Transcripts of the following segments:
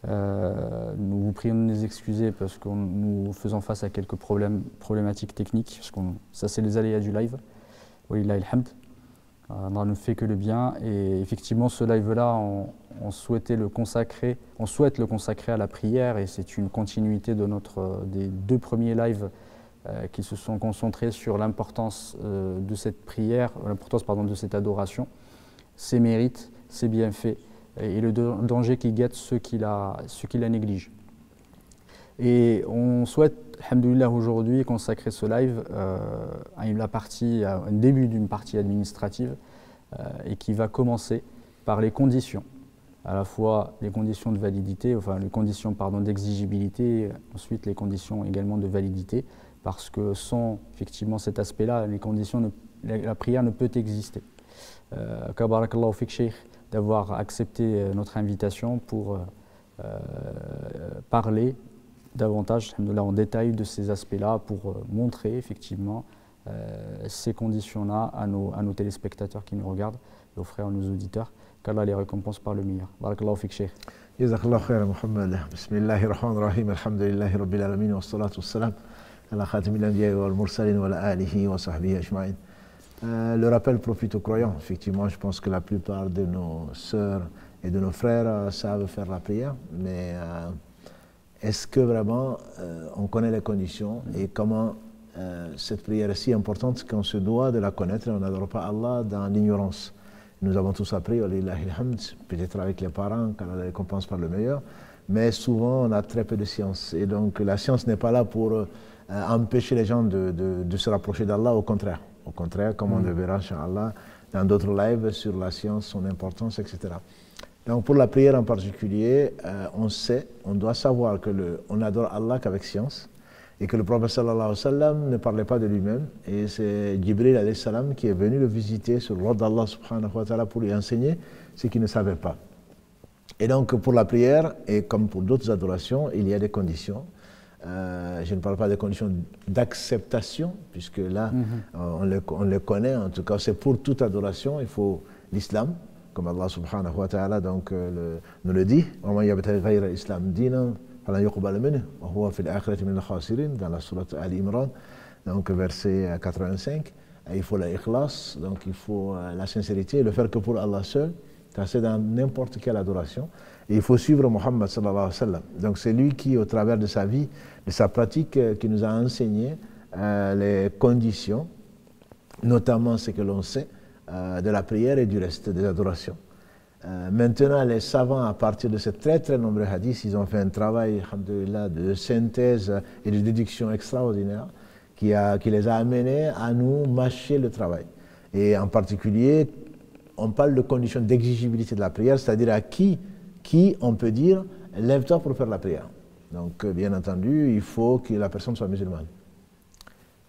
Nous vous prions de nous excuser parce que nous faisons face à quelques problématiques techniques, parce que ça c'est les aléas du live. Walillah ilhamd. Allah ne fait que le bien et effectivement ce live-là, on souhaitait le consacrer, on souhaite le consacrer à la prière et c'est une continuité de des deux premiers lives qui se sont concentrés sur l'importance de cette prière, l'importance de cette adoration, ses mérites, ses bienfaits et le danger qui guette ceux qui la négligent. Et on souhaite, alhamdoulilah, aujourd'hui consacrer ce live à un début d'une partie administrative et qui va commencer par les conditions, à la fois les conditions de validité, enfin les conditions d'exigibilité, ensuite les conditions également de validité, parce que sans effectivement cet aspect-là, la prière ne peut exister. Barakallahu fik Cheikh d'avoir accepté notre invitation pour parler davantage en détail de ces aspects-là pour montrer effectivement ces conditions-là à nos téléspectateurs qui nous regardent et offrir à nos auditeurs qu'Allah les récompense par le meilleur. Barakallahu fik Cheikh. Jazakallahu khairan Muhammad. Bismillahir rahmanir rahim. Alhamdulillahi rabbil alamin wa salatu wassalam ala khatimil anbiya wal mursalin wa ala alihi wa sahbihi ajma'in. Le rappel profite aux croyants. Effectivement, je pense que la plupart de nos sœurs et de nos frères savent faire la prière, mais est-ce que vraiment on connaît les conditions et comment cette prière est si importante qu'on se doit de la connaître et on n'adore pas Allah dans l'ignorance. Nous avons tous appris, peut-être avec les parents, qu'Allah les récompense par le meilleur, mais souvent on a très peu de science. Et donc la science n'est pas là pour empêcher les gens de se rapprocher d'Allah, au contraire. Au contraire, comme on le verra, Inch'Allah, dans d'autres lives sur la science, son importance, etc. Donc pour la prière en particulier, on doit savoir qu'on n'adore Allah qu'avec science et que le prophète sallallahu alayhi wa sallam ne parlait pas de lui-même et c'est Jibril alayhi salam qui est venu le visiter sur l'ordre d'Allah subhanahu wa ta'ala pour lui enseigner ce qu'il ne savait pas. Et donc pour la prière, et comme pour d'autres adorations, il y a des conditions. Je ne parle pas des conditions d'acceptation, puisque là, on le connaît, en tout cas, c'est pour toute adoration, il faut l'islam, comme Allah subhanahu wa ta'ala donc, nous le dit, dans la sourate Al-Imran, donc verset 85, il faut l'ikhlas, donc il faut la sincérité, le faire que pour Allah seul, c'est dans n'importe quelle adoration. Et il faut suivre Muhammad sallallahu alayhi wa sallam. Donc c'est lui qui, au travers de sa vie, de sa pratique, qui nous a enseigné les conditions, notamment ce que l'on sait de la prière et du reste des adorations. Maintenant, les savants, à partir de ces très très nombreux hadiths, ils ont fait un travail de synthèse et de déduction extraordinaire qui les a amenés à nous mâcher le travail. Et en particulier, on parle de conditions d'exigibilité de la prière, c'est-à-dire à qui on peut dire « lève-toi pour faire la prière ». Donc, bien entendu, il faut que la personne soit musulmane.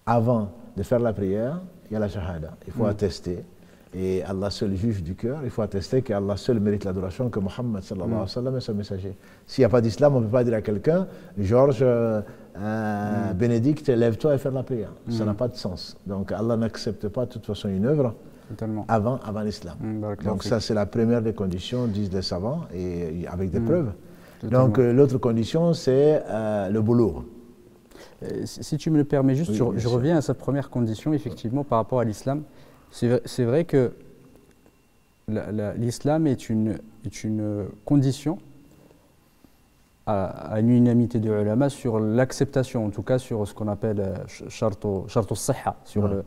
Avant de faire la prière, il y a la shahada. Il faut attester, et Allah seul juge du cœur, il faut attester qu'Allah seul mérite l'adoration, que Muhammad sallallahu alayhi wa sallam est son messager. S'il n'y a pas d'islam, on ne peut pas dire à quelqu'un « Georges, Bénédicte, lève-toi et faire la prière ». Ça n'a pas de sens. Donc, Allah n'accepte pas de toute façon une œuvre avant l'islam. Donc ça c'est la première des conditions, disent les savants, et avec des preuves. Donc l'autre condition c'est le boulour. Si tu me le permets juste, je reviens à cette première condition effectivement par rapport à l'islam. C'est vrai que l'islam est une condition à l'unanimité de ulama sur l'acceptation, en tout cas sur ce qu'on appelle shartu as-sihha, sur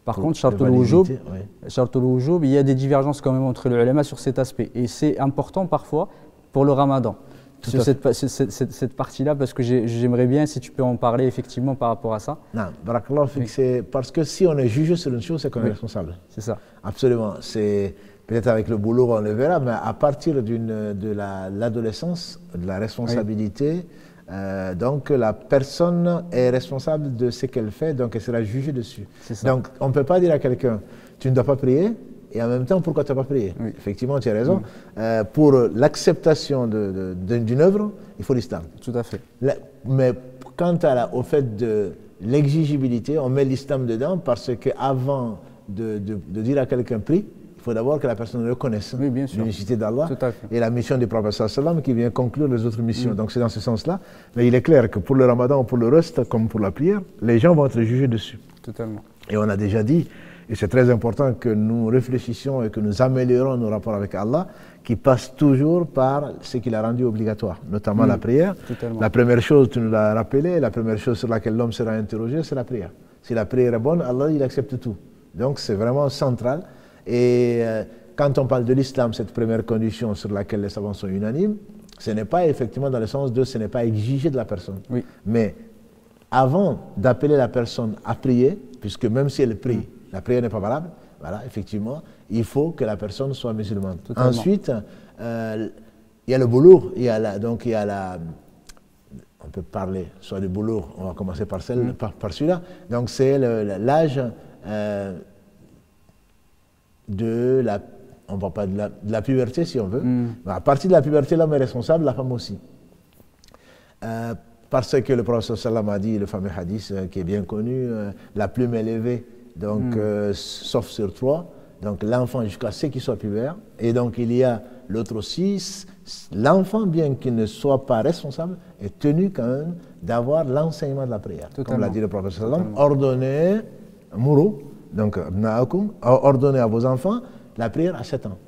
par contre, Shartul Wujub, il y a des divergences quand même entre les ulama sur cet aspect. Et c'est important parfois pour le ramadan, sur cette partie-là, parce que j'aimerais bien, si tu peux en parler effectivement par rapport à ça. Non, barakallahu fik, c'est parce que si on est jugé sur une chose, c'est qu'on est responsable. C'est ça. Absolument. C'est peut-être avec le boulot, on le verra, mais à partir de l'adolescence, de la responsabilité, donc la personne est responsable de ce qu'elle fait, donc elle sera jugée dessus. Donc on ne peut pas dire à quelqu'un, tu ne dois pas prier, et en même temps, pourquoi tu n'as pas prié? Effectivement, tu as raison. Pour l'acceptation d'une œuvre, il faut l'islam. Tout à fait. Mais quant au fait de l'exigibilité, on met l'islam dedans parce qu'avant de dire à quelqu'un prie, il faut d'abord que la personne reconnaisse l'unicité d'Allah et la mission du prophète sallam qui vient conclure les autres missions. Donc c'est dans ce sens-là. Mais il est clair que pour le ramadan, pour le reste, comme pour la prière, les gens vont être jugés dessus. Totalement. Et on a déjà dit, et c'est très important que nous réfléchissions et que nous améliorons nos rapports avec Allah, qui passe toujours par ce qu'il a rendu obligatoire, notamment la prière. Totalement. La première chose, tu nous l'as rappelé, la première chose sur laquelle l'homme sera interrogé, c'est la prière. Si la prière est bonne, Allah, il accepte tout. Donc c'est vraiment central. Et quand on parle de l'islam, cette première condition sur laquelle les savants sont unanimes, ce n'est pas effectivement dans le sens de ce n'est pas exigé de la personne. Oui. Mais avant d'appeler la personne à prier, puisque même si elle prie, la prière n'est pas valable, voilà, effectivement, il faut que la personne soit musulmane. Totalement. Ensuite, il y a le boulour, on peut parler soit du boulour, on va commencer par celui-là. Donc c'est l'âge on ne parle pas de la puberté si on veut. À partir de la puberté, l'homme est responsable, la femme aussi. Parce que le prophète sallam a dit, le fameux hadith qui est bien connu, la plume est levée, donc sauf sur 3, donc l'enfant jusqu'à ce qu'il soit pubère, et donc il y a l'autre aussi, l'enfant bien qu'il ne soit pas responsable, est tenu quand même d'avoir l'enseignement de la prière. Totalement. Comme l'a dit le prophète sallam, ordonnez, mourou, donc ordonnez à vos enfants la prière à 7 ans.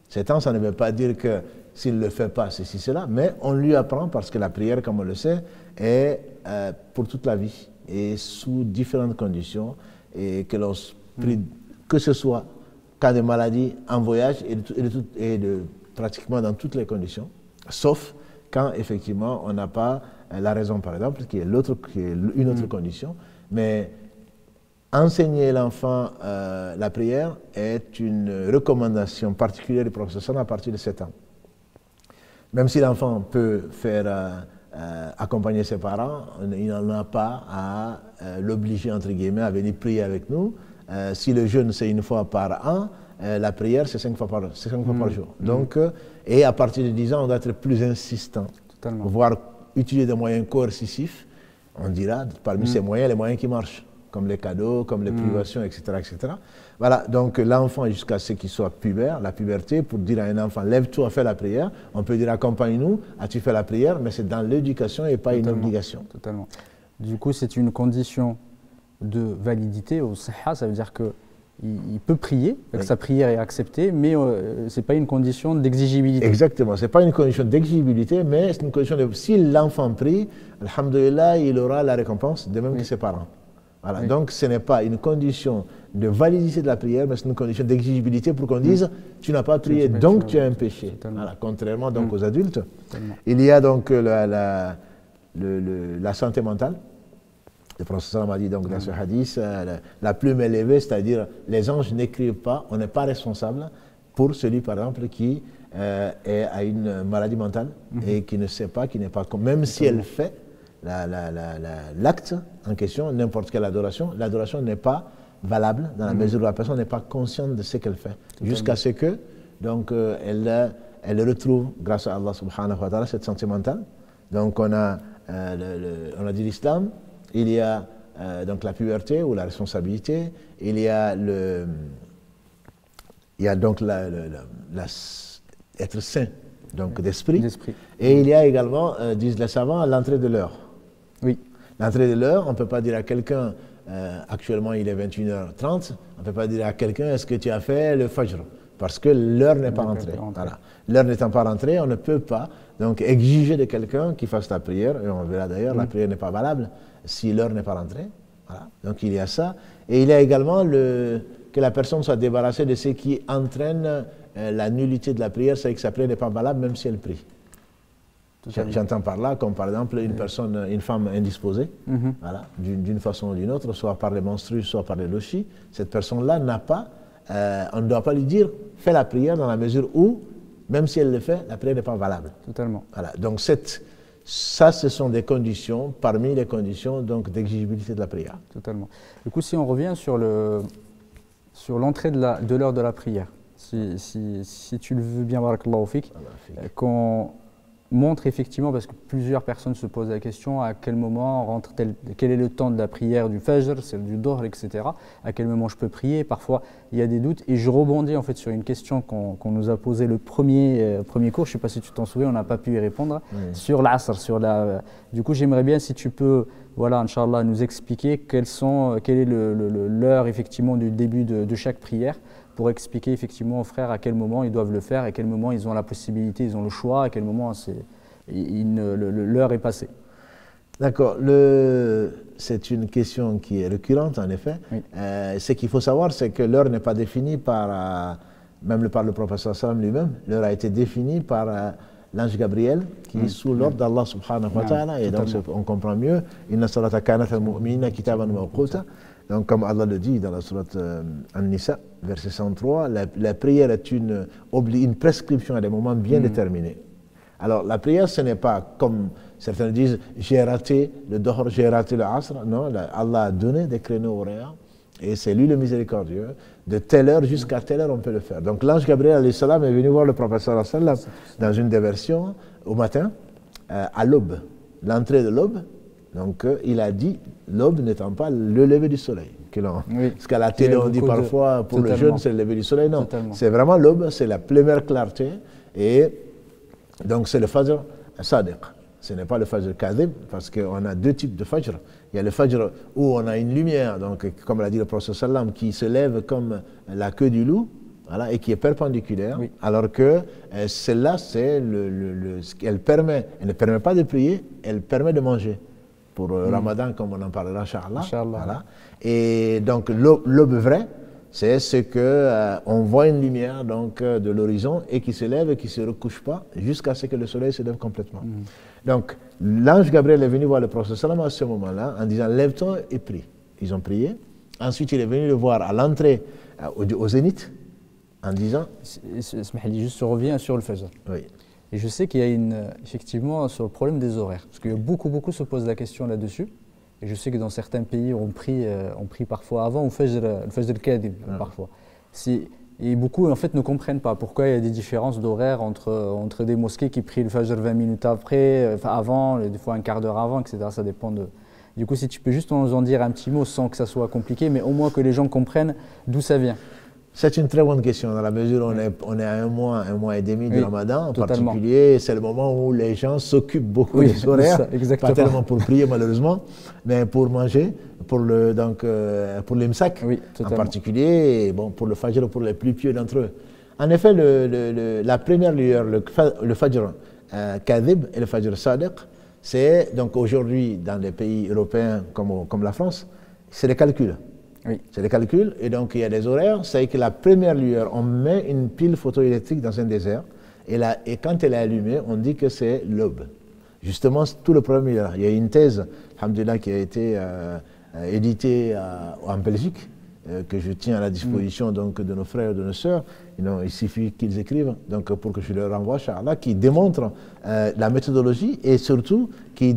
7 ans, ça ne veut pas dire que s'il ne le fait pas, ceci, cela, mais on lui apprend parce que la prière, comme on le sait, est pour toute la vie et sous différentes conditions et que l'on prie, que ce soit cas de maladie, en voyage et pratiquement dans toutes les conditions, sauf quand effectivement on n'a pas la raison, par exemple, qui est une autre condition. Mais enseigner l'enfant la prière est une recommandation particulière du prophète sallam à partir de 7 ans. Même si l'enfant peut faire accompagner ses parents, il n'en a pas à l'obliger, entre guillemets, à venir prier avec nous. Si le jeûne, c'est 1 fois par an, la prière, c'est 5 fois par jour. Donc, et à partir de 10 ans, on doit être plus insistant, voire utiliser des moyens coercitifs. On dira, parmi ces moyens, les moyens qui marchent, comme les cadeaux, comme les privations, etc., etc. Voilà, donc l'enfant, jusqu'à ce qu'il soit pubère, la puberté, pour dire à un enfant, lève-toi, fais la prière, on peut dire, accompagne-nous, as-tu fait la prière, mais c'est dans l'éducation et pas une obligation. Totalement. Du coup, c'est une condition de validité au sahha, ça veut dire qu'il peut prier, que sa prière est acceptée, mais ce n'est pas une condition d'exigibilité. Exactement, ce n'est pas une condition d'exigibilité, mais c'est une condition de... Si l'enfant prie, alhamdoulilah, il aura la récompense, de même que ses parents. Voilà. Donc ce n'est pas une condition de validité de la prière, mais c'est une condition d'exigibilité pour qu'on dise tu n'as pas prié, donc tu as un péché. Voilà. Contrairement donc aux adultes. Il y a donc la santé mentale. Le prophète a dit donc dans ce hadith, la plume est levée, c'est-à-dire les anges n'écrivent pas, on n'est pas responsable pour celui par exemple qui a une maladie mentale et qui ne sait pas, qui n'est pas... Même si elle fait l'acte en question, n'importe quelle adoration, l'adoration n'est pas valable dans la mesure où la personne n'est pas consciente de ce qu'elle fait. Jusqu'à ce que, donc, elle retrouve, grâce à Allah subhanahu wa ta'ala, cette santé mentale. Donc, on a dit l'islam, il y a donc la puberté ou la responsabilité, il y a donc être saint, donc d'esprit, et il y a également, disent les savants, l'entrée de l'heure. Oui. L'entrée de l'heure, on ne peut pas dire à quelqu'un, actuellement il est 21h30, on ne peut pas dire à quelqu'un, est-ce que tu as fait le fajr? Parce que l'heure n'est pas rentrée. Voilà. L'heure n'étant pas rentrée, on ne peut pas donc exiger de quelqu'un qu'il fasse la prière, et on verra d'ailleurs, la prière n'est pas valable si l'heure n'est pas rentrée. Voilà. Donc il y a ça. Et il y a également que la personne soit débarrassée de ce qui entraîne la nullité de la prière, c'est que sa prière n'est pas valable même si elle prie. J'entends par là, comme par exemple une femme indisposée, voilà, d'une façon ou d'une autre, soit par les menstrues, soit par les lochis, cette personne-là n'a pas, on ne doit pas lui dire, fais la prière dans la mesure où, même si elle le fait, la prière n'est pas valable. Totalement. Voilà. Donc ça, ce sont des conditions, parmi les conditions d'exigibilité de la prière. Totalement. Du coup, si on revient sur l'entrée de l'heure de la prière, si tu le veux bien, barakallahu fik, quand montre effectivement, parce que plusieurs personnes se posent la question, à quel moment rentre quel est le temps de la prière du Fajr, celle du Dohr, etc. À quel moment je peux prier? Parfois, il y a des doutes. Et je rebondis en fait sur une question qu'on nous a posée le premier cours. Je ne sais pas si tu t'en souviens, on n'a pas pu y répondre. Oui. Sur l'Asr, du coup, j'aimerais bien si tu peux, voilà, Inch'Allah, nous expliquer quelle est l'heure effectivement du début de chaque prière, pour expliquer effectivement aux frères à quel moment ils doivent le faire, à quel moment ils ont la possibilité, ils ont le choix, à quel moment l'heure est passée. D'accord. C'est une question qui est récurrente en effet. Oui. Ce qu'il faut savoir, c'est que l'heure n'est pas définie même par le prophète sallam lui-même. L'heure a été définie par l'ange Gabriel, qui est sous l'ordre d'Allah subhanahu wa ta'ala. Et donc on comprend mieux. Inna salata kanat al-mu'minina kitaban mawquta. Donc, comme Allah le dit dans la sourate An-Nisa, verset 103, la prière est une prescription à des moments bien déterminés. Alors, la prière, ce n'est pas comme certains disent, j'ai raté le Dohr, j'ai raté le Asr. Non, Allah a donné des créneaux horaires et c'est lui le miséricordieux. De telle heure jusqu'à telle heure, on peut le faire. Donc, l'ange Gabriel alayhi salam est venu voir le prophète sallallahu alayhi wa sallam dans une des versions au matin, à l'aube, l'entrée de l'aube. Donc, il a dit, l'aube n'étant pas le lever du soleil. Oui. Parce qu'à la télé, on dit parfois, pour le jeûne, c'est le lever du soleil. Non, c'est vraiment l'aube, c'est la première clarté. Et donc, c'est le Fajr Sadiq. Ce n'est pas le Fajr Kadhib, parce qu'on a deux types de Fajr. Il y a le Fajr où on a une lumière, donc, comme l'a dit le prophète sallam, qui se lève comme la queue du loup, voilà, et qui est perpendiculaire, oui. Alors que celle-là, c'est elle ne permet pas de prier, elle permet de manger. Pour Ramadan, comme on en parlera, Inch'Allah. Voilà. Et donc, l'aube vraie, c'est ce qu'on voit une lumière donc, de l'horizon et qui se lève et qui ne se recouche pas jusqu'à ce que le soleil se lève complètement. Donc, l'ange Gabriel est venu voir le prophète sallam à ce moment-là en disant, lève-toi et prie. Ils ont prié. Ensuite, il est venu le voir à l'entrée au zénith en disant... Juste, je reviens sur le Fajr. Oui. Et je sais qu'il y a effectivement sur le problème des horaires, parce que beaucoup se posent la question là-dessus. Et je sais que dans certains pays, on prie parfois avant, le Fajr al-Kadhib parfois. Et beaucoup en fait ne comprennent pas pourquoi il y a des différences d'horaire entre des mosquées qui prient le Fajr 20 minutes après, avant, des fois un quart d'heure avant, etc. Ça dépend de... Du coup, si tu peux juste nous en dire un petit mot sans que ça soit compliqué, mais au moins que les gens comprennent d'où ça vient. C'est une très bonne question, dans la mesure où on est à un mois et demi du Ramadan en particulier. C'est le moment où les gens s'occupent beaucoup des horaires, pas tellement pour prier malheureusement, mais pour manger, pour l'imsak en particulier, et bon, pour le Fajr, pour les plus pieux d'entre eux. En effet, la première lueur, le Fajr Kadhib et le Fajr Sadiq, c'est donc aujourd'hui dans les pays européens comme la France, c'est les calculs. Oui. C'est le calcul, et donc il y a des horaires. C'est que la première lueur, on met une pile photoélectrique dans un désert, et quand elle est allumée, on dit que c'est l'aube. Justement, tout le problème est là. Il y a une thèse, alhamdoulilah, qui a été éditée en Belgique, que je tiens à la disposition donc, de nos frères et de nos sœurs. Il suffit qu'ils écrivent, donc, pour que je leur renvoie, Inch'Allah, qui démontre la méthodologie et surtout qui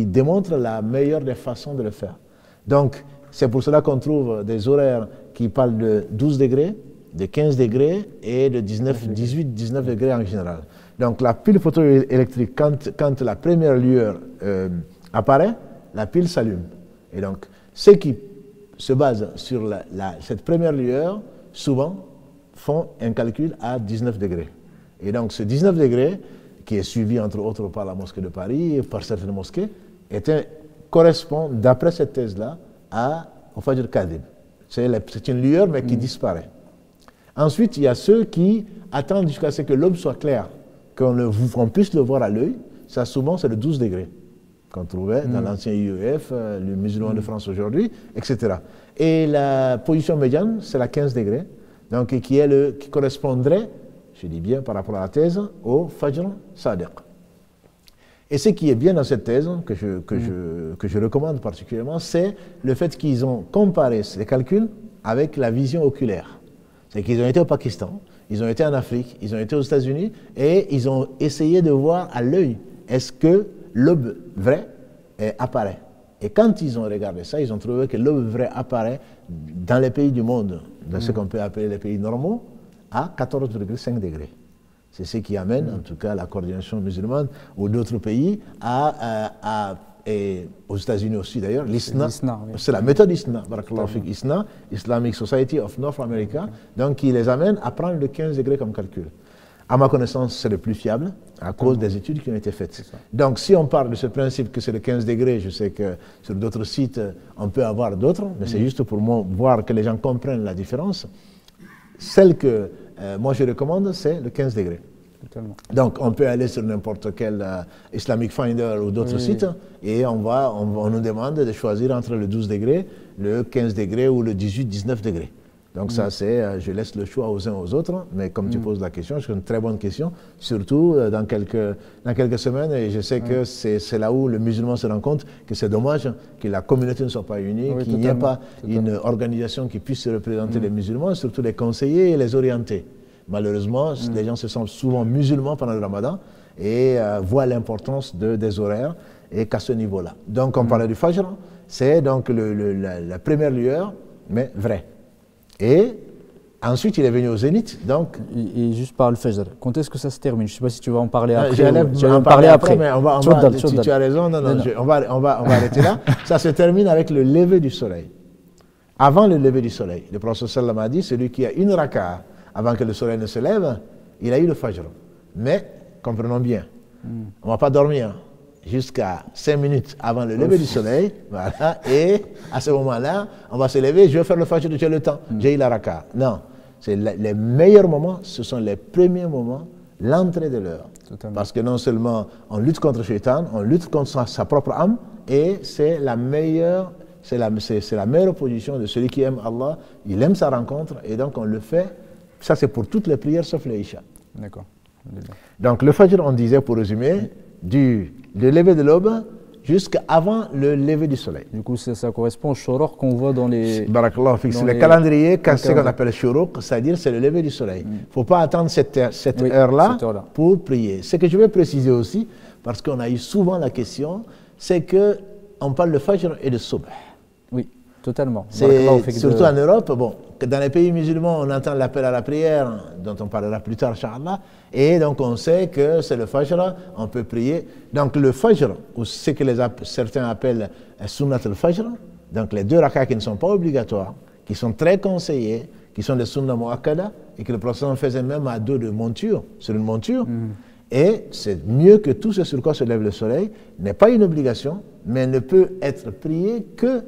démontre la meilleure des façons de le faire. Donc, c'est pour cela qu'on trouve des horaires qui parlent de 12 degrés, de 15 degrés et de 18-19 degrés en général. Donc la pile photoélectrique, quand la première lueur apparaît, la pile s'allume. Et donc ceux qui se basent sur cette première lueur, souvent font un calcul à 19 degrés. Et donc ce 19 degrés, qui est suivi entre autres par la mosquée de Paris et par certaines mosquées, correspond, d'après cette thèse-là, au Fajr Kadhib. C'est une lueur, mais qui disparaît. Ensuite, il y a ceux qui attendent jusqu'à ce que l'aube soit claire, qu'on puisse le voir à l'œil. Ça, souvent, c'est le 12 degrés qu'on trouvait dans l'ancien IEF, le musulman de France aujourd'hui, etc. Et la position médiane, c'est la 15 degrés, donc qui correspondrait, je dis bien par rapport à la thèse, au Fajr Sadiq. Et ce qui est bien dans cette thèse, que je recommande particulièrement, c'est le fait qu'ils ont comparé ces calculs avec la vision oculaire. C'est qu'ils ont été au Pakistan, ils ont été en Afrique, ils ont été aux États-Unis, et ils ont essayé de voir à l'œil, est-ce que l'aube vraie apparaît. Et quand ils ont regardé ça, ils ont trouvé que l'aube vraie apparaît dans les pays du monde, dans ce qu'on peut appeler les pays normaux, à 14,5 degrés. C'est ce qui amène, en tout cas, la coordination musulmane ou d'autres pays et aux États-Unis aussi d'ailleurs, l'ISNA, oui. C'est la méthode ISNA, ISNA, Islamic Society of North America, donc qui les amène à prendre le 15 degrés comme calcul. À ma connaissance, c'est le plus fiable à cause des études qui ont été faites. Donc si on parle de ce principe que c'est le 15 degrés, je sais que sur d'autres sites, on peut avoir d'autres, mais c'est juste pour moi voir que les gens comprennent la différence. Celle que moi je recommande, c'est le 15 degrés. Totalement. Donc on peut aller sur n'importe quel Islamic Finder ou d'autres sites et on nous demande de choisir entre le 12 degrés, le 15 degrés ou le 18-19 degrés. Donc ça c'est, je laisse le choix aux uns aux autres, mais comme tu poses la question, c'est une très bonne question, surtout dans quelques semaines, et je sais que c'est là où le musulman se rend compte que c'est dommage que la communauté ne soit pas unie, qu'il n'y ait pas une organisation qui puisse représenter les musulmans, surtout les conseiller et les orienter. Malheureusement, les gens se sentent souvent musulmans pendant le ramadan et voient l'importance des horaires et qu'à ce niveau-là. Donc on parlait du Fajr, c'est donc la première lueur, mais vraie. Et ensuite, il est venu au zénith. Donc, et juste par le Fajr, quand est-ce que ça se termine? Je ne sais pas si tu vas en parler après. Je vais en parler après, mais tu as raison, on va arrêter là. Ça se termine avec le lever du soleil. Avant le lever du soleil, le prophète sallam a dit, celui qui a une raka'a avant que le soleil ne se lève, il a eu le Fajr. Mais, comprenons bien, on ne va pas dormir jusqu'à 5 minutes avant le lever du soleil, voilà, et à ce moment-là, on va se lever, je vais faire le Fajr, j'ai le temps, j'ai eu la raka. Non, les meilleurs moments, ce sont les premiers moments, l'entrée de l'heure. Parce que non seulement on lutte contre le shaitan, on lutte contre sa propre âme, et c'est la meilleure position de celui qui aime Allah, il aime sa rencontre, et donc on le fait. Ça, c'est pour toutes les prières sauf les Isha. D'accord. Donc, le Fajr, on disait, pour résumer, du lever de l'aube jusqu'avant le lever du soleil. Du coup, ça correspond au Shuruq qu'on voit dans les... Barakallah, c'est le calendrier, c'est ce qu'on appelle Shuruq, c'est-à-dire c'est le lever du soleil. Il ne faut pas attendre cette heure-là pour prier. Ce que je vais préciser aussi, parce qu'on a eu souvent la question, c'est qu'on parle de Fajr et de Subh. Oui, totalement. Surtout en Europe, bon, dans les pays musulmans, on entend l'appel à la prière, dont on parlera plus tard, Inch'Allah, et donc on sait que c'est le Fajr, on peut prier. Donc le Fajr, ou ce que certains appellent Sunnat al-Fajr, donc les 2 rakats qui ne sont pas obligatoires, qui sont très conseillés, qui sont des Sunnah Mu'akkada, et que le prophète faisait même à dos de monture, sur une monture. Et c'est mieux que tout ce sur quoi se lève le soleil, n'est pas une obligation, mais ne peut être prié que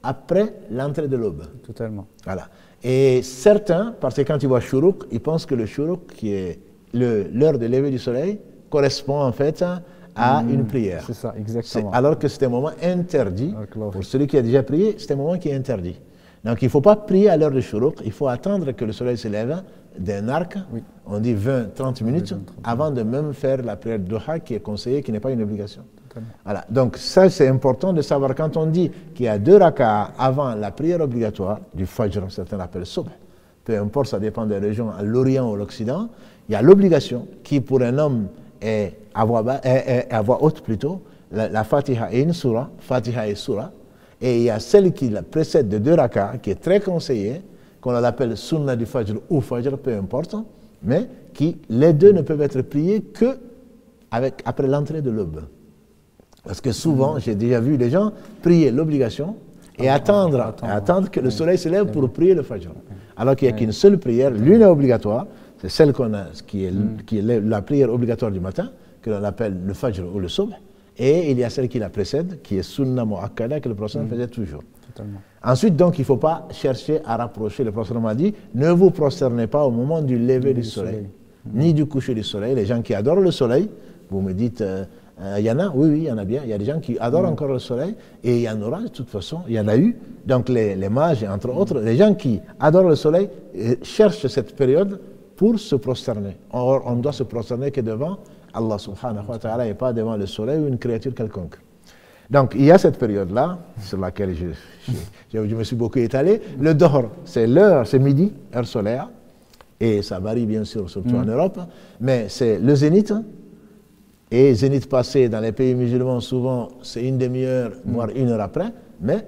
après l'entrée de l'aube. Totalement. Voilà. Et certains, parce que quand ils voient Shuruq, ils pensent que le Shuruq, qui est l'heure de lever du soleil, correspond en fait à une prière. C'est ça, exactement. Alors que c'est un moment interdit. Pour celui qui a déjà prié, c'est un moment qui est interdit. Donc il ne faut pas prier à l'heure de Shuruq, il faut attendre que le soleil se lève d'un arc, on dit 20-30 minutes, avant de même faire la prière de Duha qui est conseillée, qui n'est pas une obligation. Voilà. Donc ça c'est important de savoir quand on dit qu'il y a 2 raka'as avant la prière obligatoire du Fajr, certains l'appellent Subh, peu importe, ça dépend des régions, à l'Orient ou à l'Occident, il y a l'obligation qui pour un homme est à voix haute plutôt, la Fatiha et une surah, Fatiha et surah, et il y a celle qui la précède de 2 raka'as qui est très conseillée, qu'on l'appelle Sunnah du Fajr ou Fajr, peu importe, mais qui les 2 ne peuvent être priés que après l'entrée de l'aube. Parce que souvent, j'ai déjà vu des gens prier l'obligation et attendre que le soleil se lève pour prier le Fajr. Alors qu'il n'y a qu'une seule prière, l'une est obligatoire, c'est celle qui est la prière obligatoire du matin, que l'on appelle le Fajr ou le Subh, et il y a celle qui la précède, qui est Sunnah Mu'akkada, que le prophète faisait toujours. Totalement. Ensuite, donc, il ne faut pas chercher à rapprocher. Le prophète m'a dit, ne vous prosternez pas au moment du lever du soleil, ni du coucher du soleil. Les gens qui adorent le soleil, vous me dites... il y en a, oui, il y en a bien. Il y a des gens qui adorent encore le soleil et il y en aura de toute façon, il y en a eu. Donc les mages, entre autres, les gens qui adorent le soleil cherchent cette période pour se prosterner. Or, on ne doit se prosterner que devant Allah subhanahu wa ta'ala et pas devant le soleil ou une créature quelconque. Donc il y a cette période-là, sur laquelle je me suis beaucoup étalé. Le Dohr, c'est l'heure, c'est midi, heure solaire, et ça varie bien sûr, surtout en Europe, mais c'est le zénith. Et zénith passé dans les pays musulmans, souvent, c'est une demi-heure, voire 1 heure après. Mais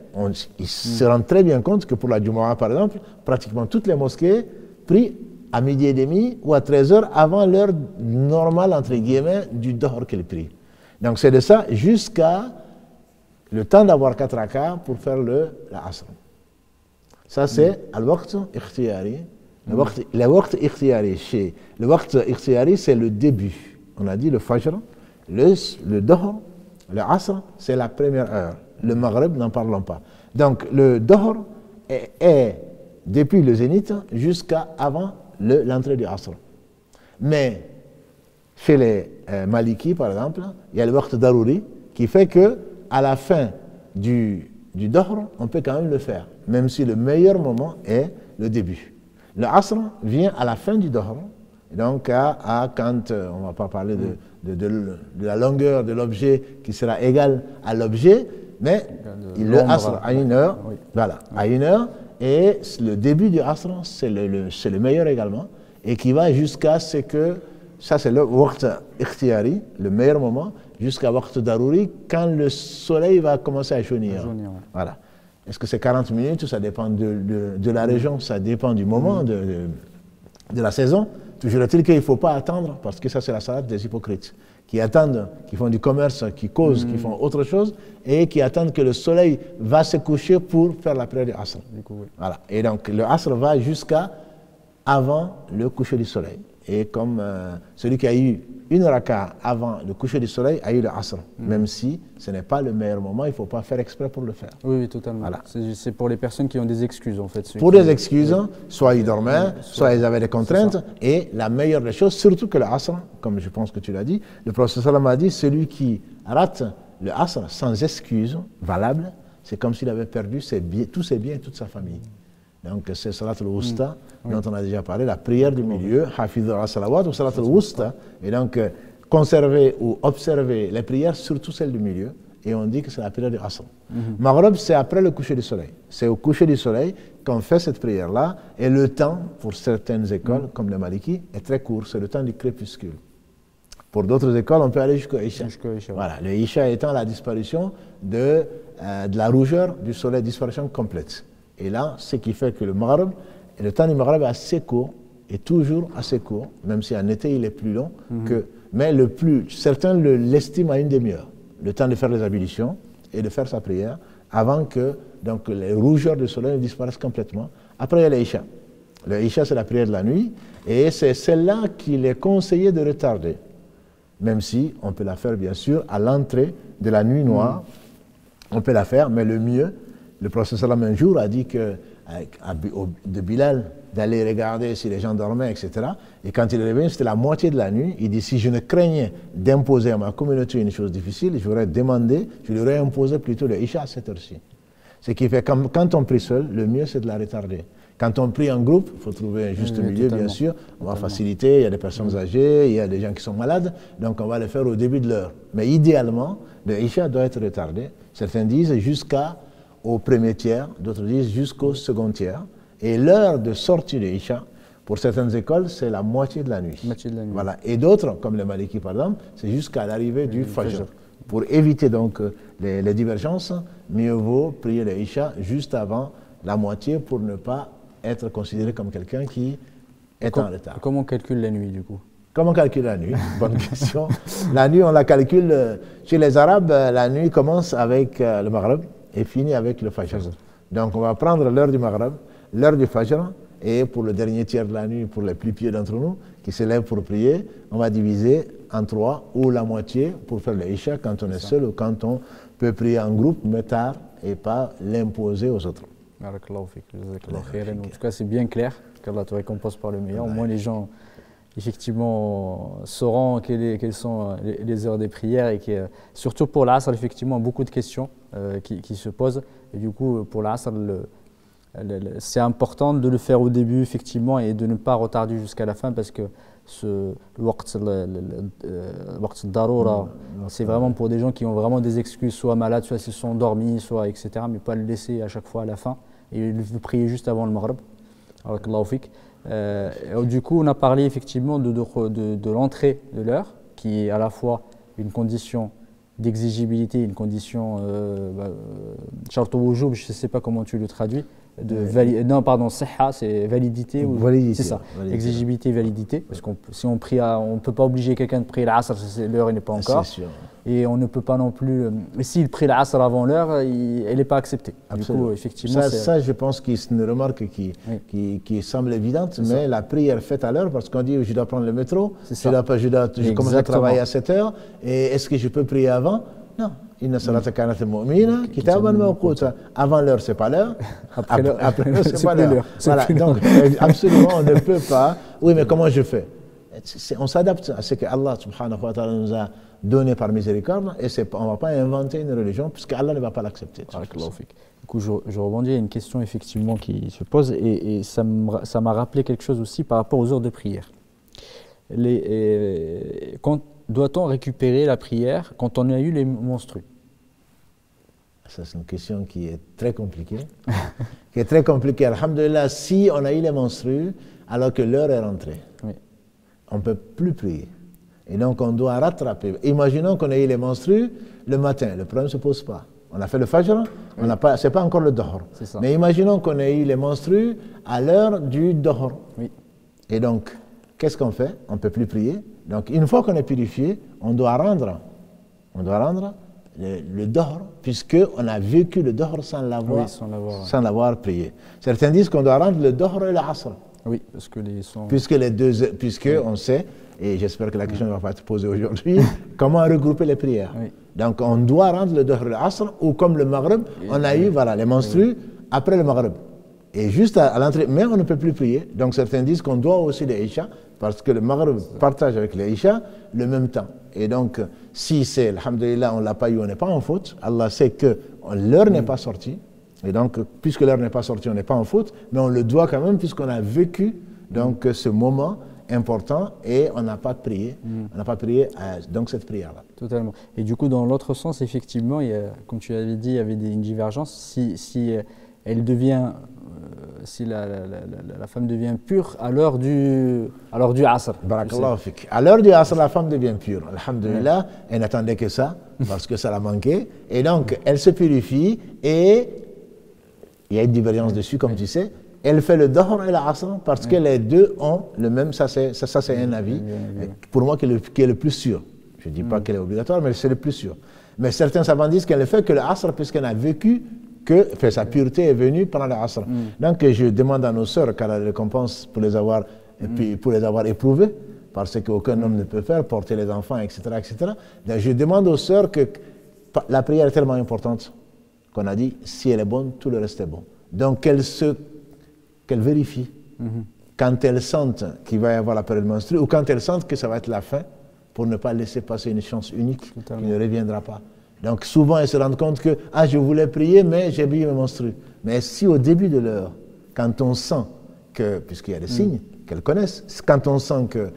ils se rendent très bien compte que pour la Jumu'ah, par exemple, pratiquement toutes les mosquées prient à midi et demi ou à 13h avant l'heure normale, entre guillemets, du Dohr qu'il prie. Donc c'est de ça jusqu'à le temps d'avoir 4 rakats pour faire la Asr. Ça c'est al-waqt ikhtiyari. Le waqt ikhtiyari, le waqt ikhtiyari c'est le début. On a dit le fajr, le Dohr, le Asr c'est la première heure. Le Maghrib, n'en parlons pas. Donc le Dohr est depuis le zénith jusqu'à avant l'entrée du Asr. Mais chez les Maliki, par exemple, il y a le waqt darouri qui fait que à la fin du Dohr, on peut quand même le faire, même si le meilleur moment est le début. Le Asr vient à la fin du Dohr, donc quand on ne va pas parler de la longueur de l'objet qui sera égale à l'objet, mais le Asr à 1 heure, voilà, à 1 heure, et le début du Asr, c'est le meilleur également, et qui va jusqu'à ce que, ça c'est le waqt ikhtiyari, le meilleur moment, jusqu'à waqt darouri, quand le soleil va commencer à jaunir. Voilà. Est-ce que c'est 40 minutes? Ça dépend de la région, ça dépend du moment, de la saison. Toujours est-il qu'il ne faut pas attendre, parce que ça c'est la salade des hypocrites, qui attendent, qui font du commerce, qui causent, qui font autre chose, et qui attendent que le soleil va se coucher pour faire la prière du Asr. Voilà. Et donc le Asr va jusqu'à avant le coucher du soleil. Et comme celui qui a eu une raka avant le coucher du soleil a eu le Asr, même si ce n'est pas le meilleur moment, il ne faut pas faire exprès pour le faire. Oui, totalement. Voilà. C'est pour les personnes qui ont des excuses en fait. Pour des excuses, soit ils dormaient, soit ils avaient des contraintes, et la meilleure des choses, surtout que le Asr, comme je pense que tu l'as dit, le prophète sallam a dit, celui qui rate le Asr sans excuse valable, c'est comme s'il avait perdu tous ses biens et toute sa famille. Donc c'est Salat al-Wusta, dont on a déjà parlé, la prière du milieu, Hafidh al-Salawat ou Salat al-Wusta, et donc conserver ou observer les prières, surtout celles du milieu, et on dit que c'est la prière du Asr. Maghrib, c'est après le coucher du soleil. C'est au coucher du soleil qu'on fait cette prière-là, et le temps, pour certaines écoles, comme le Maliki, est très court, c'est le temps du crépuscule. Pour d'autres écoles, on peut aller jusqu'au Isha. Voilà, le Isha étant la disparition de la rougeur du soleil, disparition complète. Et là, ce qui fait que le Maghrib, le temps du Maghrib est assez court, et toujours assez court, même si en été il est plus long, mais certains l'estiment à une demi-heure, le temps de faire les ablutions et de faire sa prière, avant que donc, les rougeurs du soleil ne disparaissent complètement. Après, il y a l'Isha. Le Isha, c'est la prière de la nuit, et c'est celle-là qu'il est conseillé de retarder, même si on peut la faire, bien sûr, à l'entrée de la nuit noire, on peut la faire, mais le mieux, le prophète sallam un jour a dit de Bilal d'aller regarder si les gens dormaient, etc. Et quand il est revenu, c'était la moitié de la nuit. Il dit, si je ne craignais d'imposer à ma communauté une chose difficile, je lui aurais imposé plutôt le Isha à cette heure-ci. Ce qui fait que quand on prie seul, le mieux c'est de la retarder. Quand on prie en groupe, il faut trouver un juste milieu, bien sûr. On va faciliter, il y a des personnes âgées, il y a des gens qui sont malades, donc on va le faire au début de l'heure. Mais idéalement, le Isha doit être retardé. Certains disent jusqu'au premier tiers, d'autres disent jusqu'au second tiers. Et l'heure de sortie de Isha, pour certaines écoles, c'est la moitié de la nuit. Voilà. Et d'autres, comme les Maliki par exemple, c'est jusqu'à l'arrivée du Fajr. Pour éviter donc les divergences, mieux vaut prier le Isha juste avant la moitié pour ne pas être considéré comme quelqu'un qui est en retard. Comment on calcule la nuit du coup? Comment on calcule la nuit? Bonne question. La nuit, on la calcule, chez les Arabes, la nuit commence avec le Maghrib et finit avec le Fajr. Donc on va prendre l'heure du Maghrib, l'heure du Fajr, et pour le dernier tiers de la nuit, pour les plus pieux d'entre nous, qui se lèvent pour prier, on va diviser en 3 ou la moitié pour faire le Isha quand on est seul ou quand on peut prier en groupe, mais tard, et pas l'imposer aux autres. En tout cas, c'est bien clair, qu'Allah te récompense par le meilleur. Au moins, les gens, effectivement, sauront quelles sont les heures des prières et surtout pour l'Asr, effectivement, beaucoup de questions qui se posent. Et du coup, pour l'Asr, c'est important de le faire au début, effectivement, et de ne pas retarder jusqu'à la fin parce que le waqt darura, c'est vraiment pour des gens qui ont vraiment des excuses, soit malades, soit s'ils sont endormis, soit etc. Mais pas le laisser à chaque fois à la fin et le prier juste avant le Maghrib. Du coup, on a parlé effectivement de l'entrée de l'heure, qui est à la fois une condition d'exigibilité, une condition shart wujub, je ne sais pas comment tu le traduis, non, pardon, sihha, c'est validité ou validité, c'est ça, validité. exigibilité, validité. Parce que si on prie, on ne peut pas obliger quelqu'un de prier l'asr, l'heure n'est pas encore. C'est sûr. Et on ne peut pas non plus. Et s'il prie l'asr avant l'heure, elle n'est pas acceptée. Absolument. Du coup, effectivement, ça, je pense que c'est une remarque qui semble évidente, mais la prière faite à l'heure, parce qu'on dit je dois prendre le métro, je commence à travailler à 7 heures, et est-ce que je peux prier avant? Non. Inna salata kanat al-mu'mina kitaban mawquta. Avant l'heure, c'est pas l'heure. Après l'heure, c'est pas l'heure. Voilà. Donc, absolument, on ne peut pas. Oui, mais comment je fais? On s'adapte à ce que Allah subhanahu wa ta'ala nous a donné par miséricorde, et on ne va pas inventer une religion, puisque Allah ne va pas l'accepter. Du coup, je rebondis à une question effectivement qui se pose, et ça m'a rappelé quelque chose aussi par rapport aux heures de prière. Doit-on récupérer la prière quand on a eu les menstrues? Ça, c'est une question qui est très compliquée. Alhamdulillah, si on a eu les menstrues alors que l'heure est rentrée, on ne peut plus prier. Et donc, on doit rattraper. Imaginons qu'on ait eu les menstrues le matin. Le problème ne se pose pas. On a fait le fajr, ce n'est pas encore le dohr. Mais imaginons qu'on ait eu les menstrues à l'heure du dohr. Et donc, qu'est-ce qu'on fait? On ne peut plus prier. Donc, une fois qu'on est purifié, on doit rendre le dohr, puisqu'on a vécu le dohr sans l'avoir prié. Certains disent qu'on doit rendre le dohr et l'asr. Oui, parce que puisque on sait, et j'espère que la question ne va pas être posée aujourd'hui, comment regrouper les prières. Donc, on doit rendre le dohr et l'asr, ou comme le maghrib, on a eu les menstrues après le maghrib. Et juste à l'entrée, mais on ne peut plus prier. Donc certains disent qu'on doit aussi les Isha, parce que le Maghrib partage avec les Isha le même temps. Et donc, si c'est, alhamdulillah, on ne l'a pas eu, on n'est pas en faute. Allah sait que l'heure n'est pas sortie. Et donc, puisque l'heure n'est pas sortie, on n'est pas en faute, mais on le doit quand même, puisqu'on a vécu donc, ce moment important et on n'a pas prié. On n'a pas prié donc cette prière-là. Totalement. Et du coup, dans l'autre sens, effectivement, comme tu avais dit, il y avait une divergence. Si elle devient, si la femme devient pure à l'heure du Asr. Barakallahu fik. À l'heure du Asr, la femme devient pure. Alhamdulillah, elle n'attendait que ça, parce que ça la manquait. Et donc, elle se purifie et il y a une divergence dessus, comme tu sais. Elle fait le Dohr et l'Asr parce que les deux ont le même, ça c'est un avis, pour moi qui est le plus sûr. Je ne dis pas qu'elle est obligatoire, mais c'est le plus sûr. Mais certains savants disent qu'elle ne fait que le Asr puisqu'elle a vécu que sa pureté est venue pendant le Asr. Donc je demande à nos sœurs, car la récompense pour les avoir, éprouvées, parce qu'aucun homme ne peut faire, porter les enfants, etc. etc. Donc je demande aux sœurs que la prière est tellement importante qu'on a dit, si elle est bonne, tout le reste est bon. Donc qu'elle vérifie. Quand elles sentent qu'il va y avoir la période menstruelle, ou quand elles sentent que ça va être la fin, pour ne pas laisser passer une chance unique qui ne reviendra pas. Donc souvent, elles se rendent compte que « je voulais prier, mais j'ai oublié mes menstrues ». Mais si au début de l'heure, quand on sent que, puisqu'il y a des signes qu'elles connaissent, quand on sent que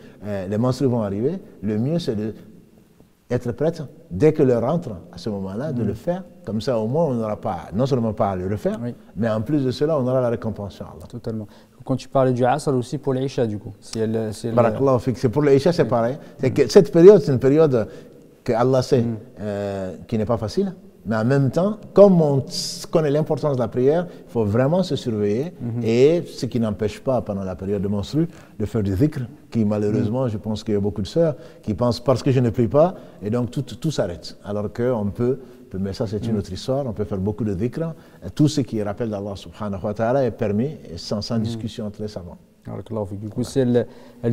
les menstrues vont arriver, le mieux c'est d'être prête, dès que l'heure rentre, à ce moment-là, de le faire. Comme ça, au moins, on n'aura pas, non seulement pas à le refaire, mais en plus de cela, on aura la récompense, inchallah. Totalement. Quand tu parlais du Asr aussi pour l'Isha, du coup. Barakallahu fik. C'est pour l'Isha, c'est pareil. C'est que cette période, c'est une période que Allah sait qui n'est pas facile, mais en même temps, comme on connaît l'importance de la prière, il faut vraiment se surveiller, et ce qui n'empêche pas, pendant la période de menstru, de faire du dhikr, qui malheureusement, je pense qu'il y a beaucoup de sœurs qui pensent parce que je ne prie pas, et donc tout s'arrête. Alors qu'on peut, mais ça c'est une autre histoire, on peut faire beaucoup de dhikr, tout ce qui rappelle d'Allah subhanahu wa ta'ala est permis, et sans discussion entre les savants. Du coup, si elle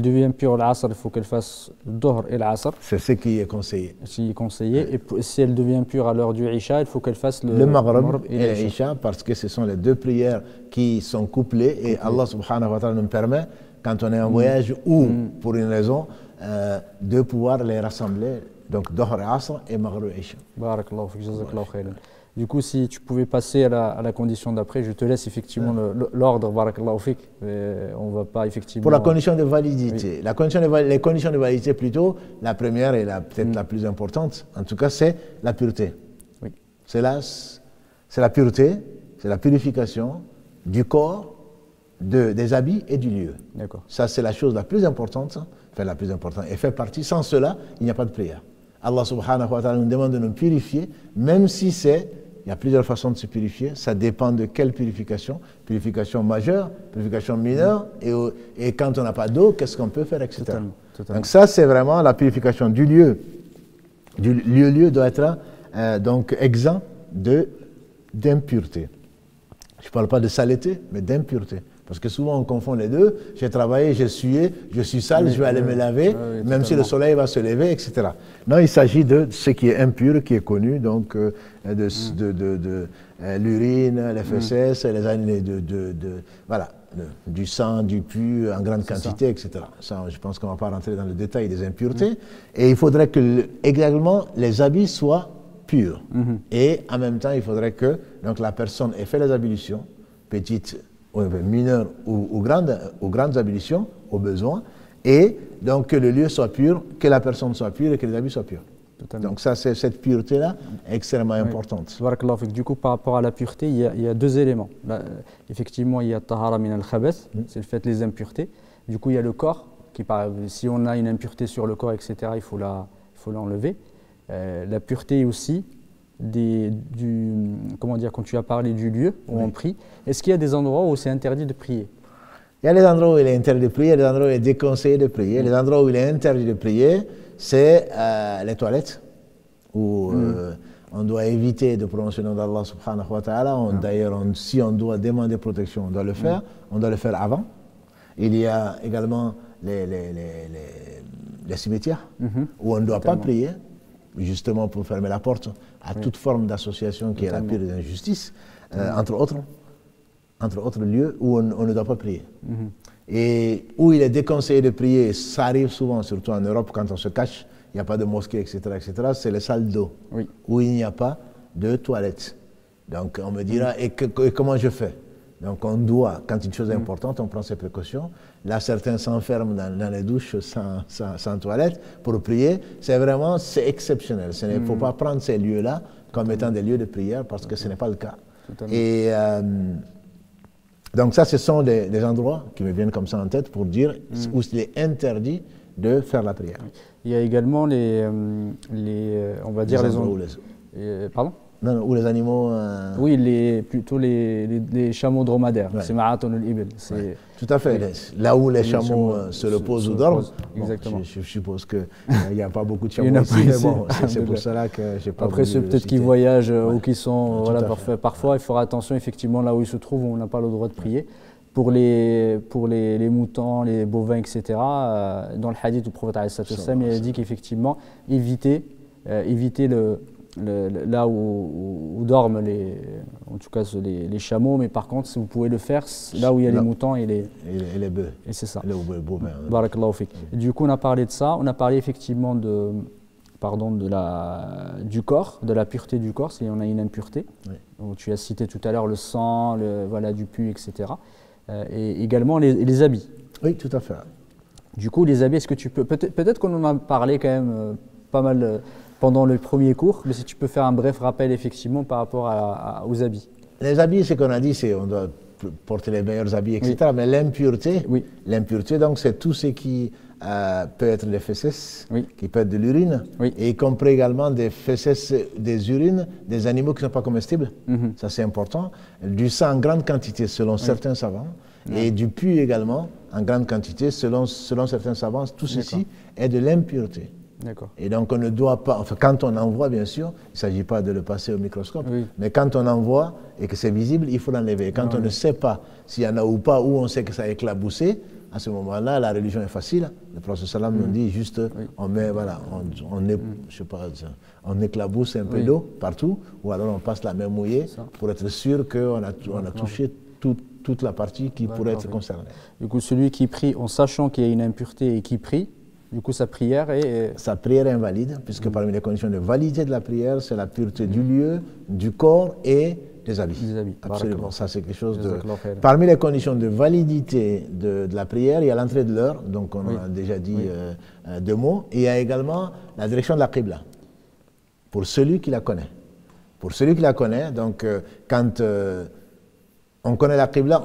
devient pure l'Asr, il faut qu'elle fasse le Dohr et l'Asr. C'est ce qui est conseillé. Et si elle devient pure à l'heure du Isha, il faut qu'elle fasse le Maghrib et l'Isha, parce que ce sont les deux prières qui sont couplées, et Allah subhanahu wa ta'ala nous permet, quand on est en voyage ou pour une raison, de pouvoir les rassembler. Donc Dohr et Asr et Maghrib et Isha. Barakallahu fik, jazakallahu khairan. Du coup, si tu pouvais passer à la condition d'après, je te laisse effectivement l'ordre, barakallahu fik. On ne va pas effectivement... Pour la condition de validité, les conditions de validité plutôt, la première et peut-être la plus importante, en tout cas, c'est la pureté. C'est la pureté, c'est la purification du corps, des habits et du lieu. Ça, c'est la chose la plus importante, et fait partie. Sans cela, il n'y a pas de prière. Allah subhanahu wa ta'ala nous demande de nous purifier, même si c'est Il y a plusieurs façons de se purifier. Ça dépend de quelle purification. Purification majeure, purification mineure. Et quand on n'a pas d'eau, qu'est-ce qu'on peut faire, etc. Totalement. Donc ça, c'est vraiment la purification du lieu. Le lieu doit être donc exempt d'impureté. Je ne parle pas de saleté, mais d'impureté. Parce que souvent on confond les deux. J'ai travaillé, j'ai sué, je suis sale, je vais aller me laver, même si le soleil va se lever, etc. Non, il s'agit de ce qui est impur, qui est connu, donc l'urine, les fesses, voilà, du sang, du pu en grande quantité, etc. Ça, je pense qu'on ne va pas rentrer dans le détail des impuretés. Et il faudrait que également les habits soient purs. Et en même temps, il faudrait que donc, la personne ait fait les ablutions, petites, mineures ou grandes ablutions, au besoin, et donc que le lieu soit pur, que la personne soit pure et que les habits soient purs. Totalement. Donc ça, c'est cette pureté-là extrêmement importante. Du coup, par rapport à la pureté, il y a deux éléments. Là, effectivement, il y a tahara min al-khabath, c'est le fait les impuretés. Du coup, il y a le corps, si on a une impureté sur le corps, etc., il faut l'enlever. La pureté aussi, comment dire, quand tu as parlé du lieu où on prie, est-ce qu'il y a des endroits où c'est interdit de prier? Il y a les endroits où il est interdit de prier, il y a les endroits où il est déconseillé de prier. Les endroits où il est interdit de prier, c'est les toilettes, où on doit éviter de prononcer le nom d'Allah subhanahu wa ta'ala. D'ailleurs, si on doit demander protection, on doit le faire. On doit le faire avant. Il y a également les cimetières, où on ne doit pas prier, justement pour fermer la porte à toute forme d'association qui est la pire des injustices, entre autres lieux où on ne doit pas prier. Et où il est déconseillé de prier, ça arrive souvent, surtout en Europe, quand on se cache, il n'y a pas de mosquée, etc., c'est les salles d'eau, où il n'y a pas de toilettes. Donc on me dira, et comment je fais? Donc on doit, quand une chose est importante, on prend ses précautions. Là, certains s'enferment dans les douches sans toilette pour prier. C'est exceptionnel. Il ne faut pas prendre ces lieux-là comme étant des lieux de prière parce que ce n'est pas le cas. Et donc ça, ce sont des endroits qui me viennent comme ça en tête pour dire où il est interdit de faire la prière. Il y a également on va dire les endroits pardon? Non, ou les animaux... Oui, plutôt les chameaux dromadaires. C'est Ma'aton al-Ibil. Tout à fait. Là où les chameaux se reposent ou dorment. Exactement. Je suppose qu'il n'y a pas beaucoup de chameaux ici, mais bon, c'est pour cela que je n'ai pas Après, ceux peut-être qui voyagent ou qui sont... Parfois, il faut faire attention, effectivement, là où ils se trouvent, on n'a pas le droit de prier. Pour les moutons, les bovins, etc., dans le hadith du prophète, il a dit qu'effectivement, éviter là où dorment en tout cas les chameaux, mais par contre, si vous pouvez le faire là où il y a les moutons et les bœufs. Et c'est ça. Les bovins. Barakallahu fik. Du coup, on a parlé de ça. On a parlé effectivement du corps, de la pureté du corps, si on a une impureté. Donc, tu as cité tout à l'heure le sang, du pu, etc. Et également les habits. Oui, tout à fait. Du coup, les habits, est-ce que tu peux... Peut-être qu'on en a parlé quand même pas mal... pendant le premier cours, mais si tu peux faire un bref rappel effectivement par rapport aux habits. Les habits, ce qu'on a dit, c'est qu'on doit porter les meilleurs habits, etc. Mais l'impureté, donc c'est tout ce qui peut être des fesses, qui peut être de l'urine, et y compris également des fesses, des urines, des animaux qui ne sont pas comestibles. Ça c'est important. Du sang en grande quantité selon certains savants, et du pu également en grande quantité selon certains savants. Tout ceci est de l'impureté. Et donc on ne doit pas, enfin quand on en voit bien sûr, il ne s'agit pas de le passer au microscope, mais quand on en voit et que c'est visible, il faut l'enlever. Quand on ne sait pas s'il y en a ou pas, ou on sait que ça a éclaboussé, à ce moment-là, la religion est facile. Le prophète sallam nous dit juste, on met, on éclabousse un peu d'eau partout, ou alors on passe la main mouillée pour être sûr qu'on a touché toute la partie qui pourrait être concernée. Du coup, celui qui prie en sachant qu'il y a une impureté et qui prie, du coup, sa prière est... Sa prière est invalide, puisque parmi les conditions de validité de la prière, c'est la pureté du lieu, du corps et des habits. Absolument, ça c'est quelque chose de... Parmi les conditions de validité de la prière, il y a l'entrée de l'heure, donc on a déjà dit 2 mots, et il y a également la direction de la Qibla, pour celui qui la connaît. Pour celui qui la connaît, donc quand... on connaît la Qibla,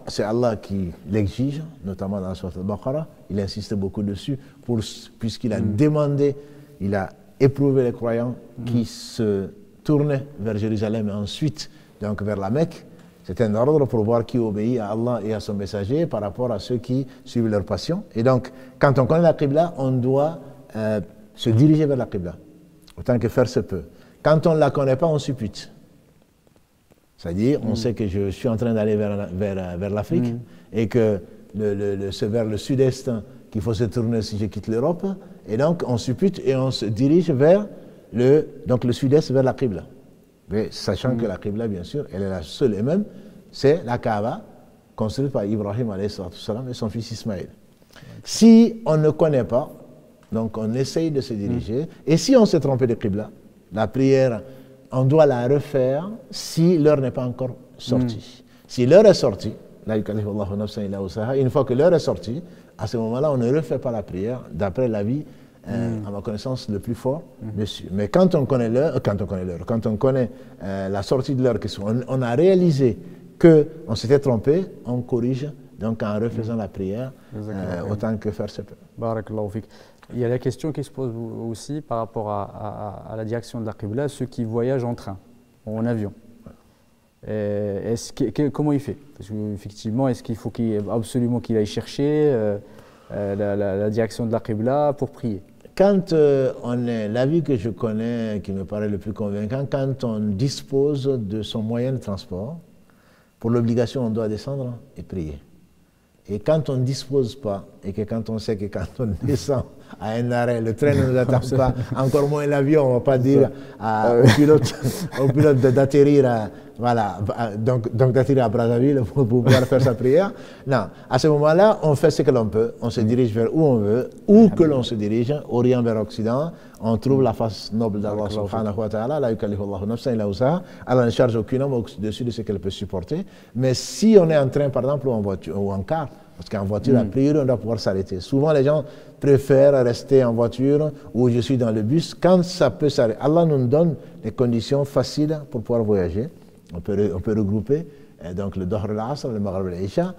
c'est Allah qui l'exige, notamment dans la Sourate Al-Baqarah, il insiste beaucoup dessus, puisqu'il a demandé, il a éprouvé les croyants qui se tourner vers Jérusalem et ensuite donc vers la Mecque, c'est un ordre pour voir qui obéit à Allah et à son messager par rapport à ceux qui suivent leur passion. Et donc, quand on connaît la Qibla, on doit se diriger vers la Qibla, autant que faire se peut. Quand on ne la connaît pas, on suppute. C'est-à-dire, on sait que je suis en train d'aller vers l'Afrique et que c'est vers le sud-est qu'il faut se tourner si je quitte l'Europe. Et donc, on suppute et on se dirige vers le sud-est, vers la Qibla. Mais sachant que la Qibla, bien sûr, elle est la seule et même, c'est la Kaaba, construite par Ibrahim alayhi salam et son fils Ismaël. Si on ne connaît pas, donc on essaye de se diriger, et si on s'est trompé de Qibla, la prière, on doit la refaire si l'heure n'est pas encore sortie. Si l'heure est sortie, une fois que l'heure est sortie, à ce moment-là, on ne refait pas la prière, d'après l'avis, à ma connaissance, le plus fort dessus. Mais quand on connaît l'heure, quand on connaît la sortie de l'heure, on a réalisé qu'on s'était trompé, on corrige donc en refaisant la prière autant que faire se peut. Barakallahu fik. Il y a la question qui se pose aussi par rapport à la direction de la Qibla, ceux qui voyagent en train, en avion. Comment il fait? Parce qu'effectivement, est-ce qu'il faut absolument qu'il aille chercher la direction de la Qibla pour prier? Quand l'avis que je connais, qui me paraît le plus convaincant, quand on dispose de son moyen de transport, pour l'obligation, on doit descendre et prier. Et quand on ne dispose pas, et que quand on sait que quand on descend à un arrêt, le train ne nous attend pas, encore moins l'avion, on ne va pas dire au pilote d'atterrir d'atterrir à Brazzaville pour pouvoir faire sa prière. Non, à ce moment-là, on fait ce que l'on peut, on se dirige vers où on veut, où que l'on se dirige, Orient vers Occident, on trouve la face noble d'Allah subhanahu wa ta'ala, la yukallifu Allahu nafsan illa wus'aha, Allah ne charge aucun homme au-dessus de ce qu'elle peut supporter. Mais si on est en train, par exemple, ou en voiture, ou en car, parce qu'en voiture, à prier, on doit pouvoir s'arrêter. Souvent, les gens préfèrent rester en voiture ou je suis dans le bus quand ça peut s'arrêter. Allah nous donne des conditions faciles pour pouvoir voyager. On peut regrouper donc le Dohr al-Asr, le Maghrib al-Isha.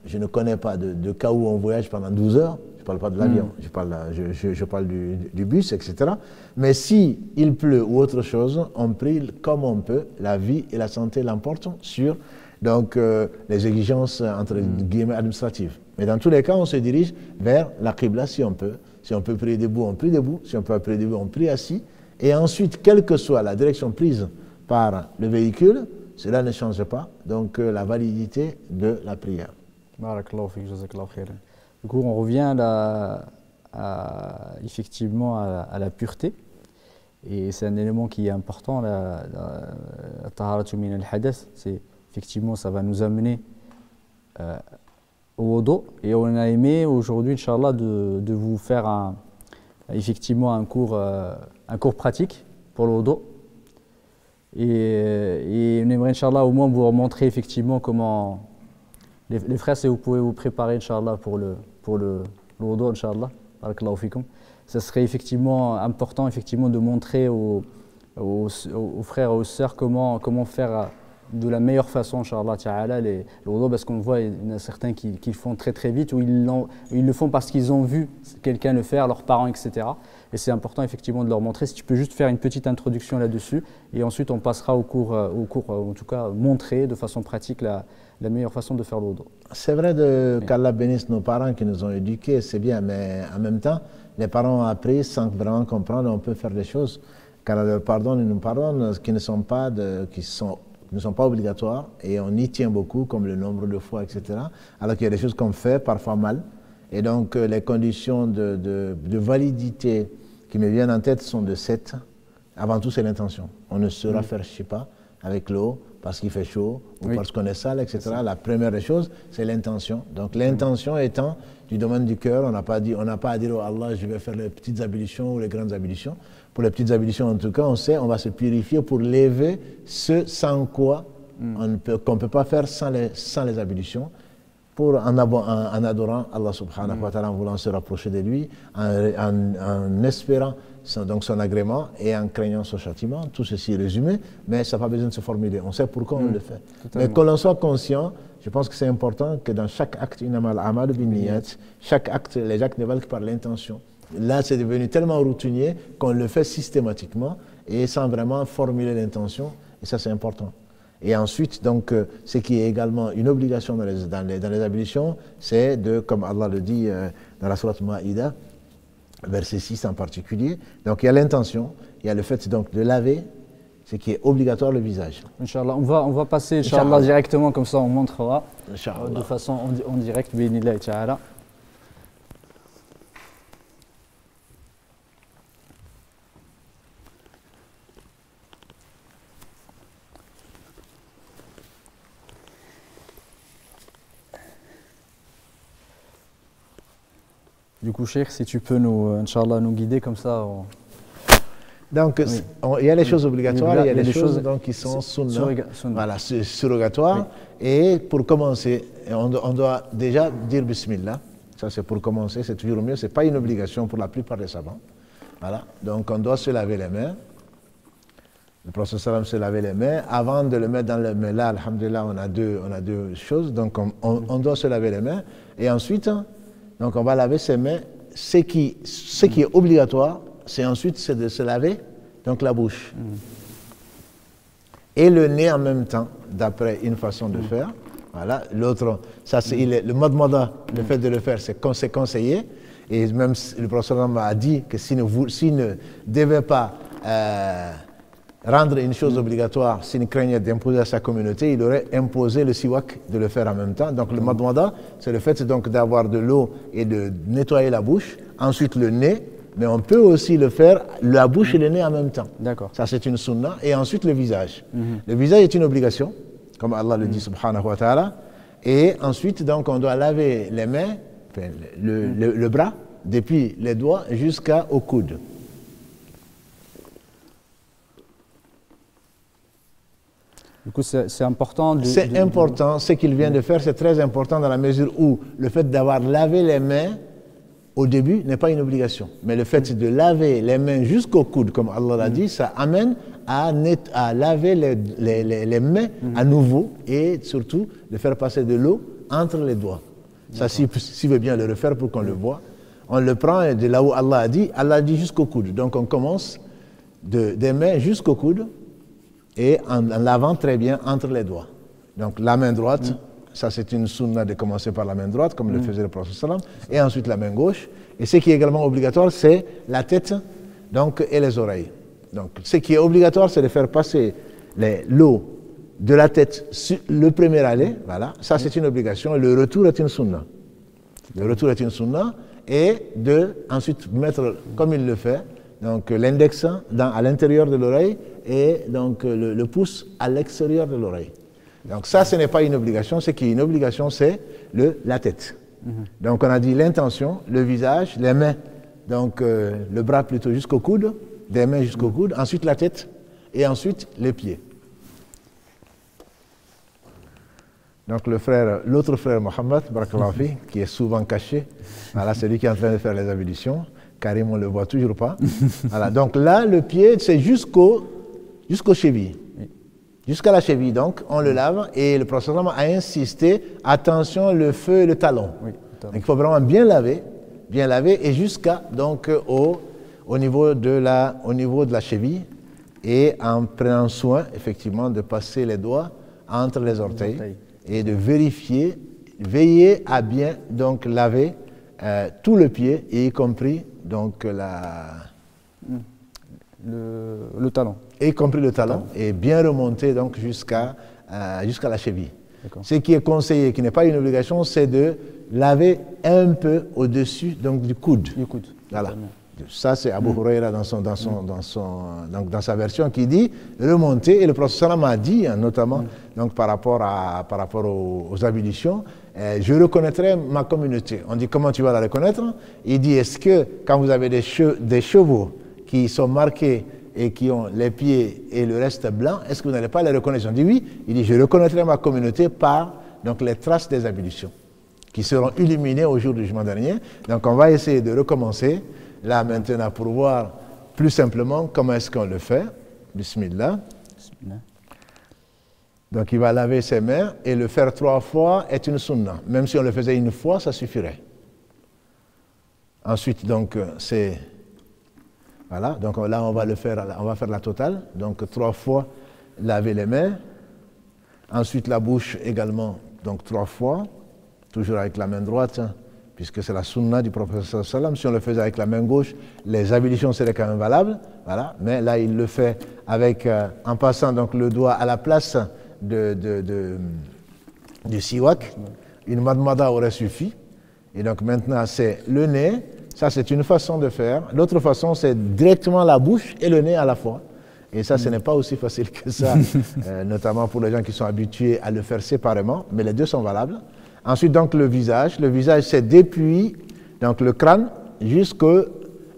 Je ne connais pas de cas où on voyage pendant 12 heures. Je ne parle pas de l'avion, je parle du bus, etc. Mais si il pleut ou autre chose, on prie comme on peut. La vie et la santé l'emportent sur les exigences entre guillemets administratives. Mais dans tous les cas, on se dirige vers la Qibla si on peut. Si on peut prier debout, on prie debout. Si on peut prier debout, on prie assis. Et ensuite, quelle que soit la direction prise par le véhicule, cela ne change pas donc la validité de la prière. Barakallahu fik, jazakallahu khairan. Du coup, on revient effectivement à la pureté. Et c'est un élément qui est important, la taharatu min al-hadath. Effectivement, ça va nous amener au wudu. Et on a aimé aujourd'hui, Inch'Allah, de vous faire effectivement un cours pratique pour le wudu. Et on aimerait, Inch'Allah, au moins vous remontrer effectivement comment. Les frères, si vous pouvez vous préparer, Inch'Allah, pour le wudu, Inch'Allah. Barakallahu fikum. Ça serait effectivement important effectivement, de montrer aux frères et aux sœurs comment faire de la meilleure façon, Inch'Allah ta'ala, le wudu, parce qu'on voit, il y en a certains qui le font très très vite, ou ils le font parce qu'ils ont vu quelqu'un le faire, leurs parents, etc. Et c'est important effectivement de leur montrer. Si tu peux juste faire une petite introduction là-dessus, et ensuite on passera au cours, en tout cas montrer de façon pratique la meilleure façon de faire le wudu. C'est vrai qu'Allah bénisse nos parents qui nous ont éduqués, c'est bien, mais en même temps, les parents ont appris sans vraiment comprendre, on peut faire des choses, car leur pardon, ils nous pardonnent, qui ne sont pas obligatoires, et on y tient beaucoup, comme le nombre de fois, etc. Alors qu'il y a des choses qu'on fait, parfois mal, et donc les conditions de validité qui me viennent en tête sont de 7. Avant tout, c'est l'intention. On ne se rafraîchit pas avec l'eau parce qu'il fait chaud ou parce qu'on est sale, etc. La première des choses, c'est l'intention. Donc l'intention étant du domaine du cœur, on n'a pas à dire oh Allah, je vais faire les petites ablutions ou les grandes ablutions. Pour les petites ablutions, en tout cas, on sait, on va se purifier pour lever ce sans quoi qu'on ne peut pas faire sans les ablutions, en adorant Allah subhanahu wa ta'ala, en voulant se rapprocher de lui, en espérant son agrément et en craignant son châtiment. Tout ceci est résumé, mais ça n'a pas besoin de se formuler. On sait pourquoi on le fait. Mais que l'on soit conscient, je pense que c'est important que dans chaque acte, chaque acte, les actes ne valent que par l'intention. Là, c'est devenu tellement routinier qu'on le fait systématiquement et sans vraiment formuler l'intention, et ça c'est important. Et ensuite, donc, ce qui est également une obligation dans les ablutions, c'est de, comme Allah le dit dans la sourate Maïda, verset 6 en particulier, donc il y a l'intention, il y a le fait donc de laver, ce qui est obligatoire, le visage. Inch'Allah, on va passer Inch'Allah directement, comme ça on montrera Inch'Allah. de façon en direct, bi'idhnillahi ta'ala. Du coup, Cheikh, si tu peux Inch'Allah, nous guider comme ça. Donc, Oui. il y a les choses obligatoires, il y a les choses donc, qui sont sunna. Voilà, surrogatoires. Oui. Et pour commencer, on doit déjà dire Bismillah. Ça, c'est pour commencer, c'est toujours mieux. Ce n'est pas une obligation pour la plupart des savants. Voilà. Donc, on doit se laver les mains. Le prophète sallam se laver les mains. Avant de le mettre dans le main, là, alhamdulillah, on a deux choses. Donc, on doit se laver les mains. Et ensuite, donc, on va laver ses mains. Ce qui est obligatoire, c'est de se laver donc la bouche et le nez en même temps, d'après une façon de faire. Voilà, l'autre, ça c'est le madmada, le fait de le faire, c'est conseillé. Et même le professeur a dit que s'il ne devait pas rendre une chose obligatoire, s'il craignait d'imposer à sa communauté, il aurait imposé le siwak de le faire en même temps. Donc le madmada, c'est le fait donc d'avoir de l'eau et de nettoyer la bouche, ensuite le nez. Mais on peut aussi le faire, la bouche et le nez en même temps. D'accord. Ça, c'est une sunna. Et ensuite, le visage. Le visage est une obligation, comme Allah le dit, subhanahu wa ta'ala. Et ensuite, donc, on doit laver les mains, enfin, le bras, depuis les doigts jusqu'au coude. Du coup, c'est important. C'est important. Ce qu'il vient de faire, c'est très important dans la mesure où le fait d'avoir lavé les mains, au début, n'est pas une obligation. Mais le fait de laver les mains jusqu'au coude, comme Allah l'a dit, ça amène à laver les mains à nouveau et surtout de faire passer de l'eau entre les doigts. Ça, s'il veut bien le refaire pour qu'on le voit, on le prend de là où Allah a dit jusqu'au coude. Donc on commence des mains jusqu'au coude et en lavant très bien entre les doigts. Donc la main droite, ça c'est une sunna de commencer par la main droite, comme le faisait le prophète sallam, et ensuite la main gauche. Et ce qui est également obligatoire, c'est la tête donc, et les oreilles. Donc ce qui est obligatoire, c'est de faire passer l'eau de la tête sur le premier aller, voilà, ça c'est une obligation, et le retour est une sunna. Le retour est une sunna, et de ensuite mettre, comme il le fait, donc l'index à l'intérieur de l'oreille et donc le pouce à l'extérieur de l'oreille. Donc ça, ce n'est pas une obligation. Ce qui est une obligation, c'est la tête. Donc on a dit l'intention, le visage, les mains, donc le bras plutôt jusqu'au coude, des mains jusqu'au coude, ensuite la tête et ensuite les pieds. Donc l'autre frère Mohammed, barakallahu fi, qui est souvent caché, voilà, c'est lui qui est en train de faire les ablutions. Karim, on ne le voit toujours pas. Voilà, donc là, le pied, c'est jusqu'aux chevilles. Jusqu'à la cheville, donc, on le lave et le prophète a insisté, attention, le feu et le talon. Oui, donc, il faut vraiment bien laver et jusqu'à, donc, au niveau de la cheville et en prenant soin, effectivement, de passer les doigts entre les orteils et de veiller à bien, donc, laver tout le pied, y compris, donc, le talon. Y compris le talon, et bien remonter donc jusqu'à la cheville. Ce qui est conseillé, qui n'est pas une obligation, c'est de laver un peu au-dessus donc du coude. Voilà. Ça, c'est Abu Huraira dans sa version qui dit remonter, et le prophète sallam a dit, notamment donc, par rapport aux ablutions, je reconnaîtrai ma communauté. On dit comment tu vas la reconnaître? Il dit est-ce que quand vous avez des chevaux qui sont marqués et qui ont les pieds et le reste blanc, est-ce que vous n'allez pas les reconnaître? On dit oui. Il dit je reconnaîtrai ma communauté par donc, les traces des ablutions qui seront illuminées au jour du jugement dernier. Donc on va essayer de recommencer là maintenant pour voir plus simplement comment est-ce qu'on le fait. Bismillah. Donc il va laver ses mains et le faire 3 fois est une sunna. Même si on le faisait une fois, ça suffirait. Ensuite donc c'est Voilà, donc là on va le faire, on va faire la totale. Donc 3 fois laver les mains. Ensuite la bouche également, donc 3 fois, toujours avec la main droite, hein, puisque c'est la sunna du prophète sallallahu alayhi wa sallam. Si on le faisait avec la main gauche, les ablutions seraient quand même valables. Voilà, mais là il le fait avec, en passant donc le doigt à la place du siwak. Une madmada aurait suffi. Et donc maintenant c'est le nez. Ça c'est une façon de faire. L'autre façon c'est directement la bouche et le nez à la fois. Et ça, ce n'est pas aussi facile que ça, notamment pour les gens qui sont habitués à le faire séparément, mais les deux sont valables. Ensuite, donc, le visage. Le visage, c'est depuis donc, le crâne jusqu'à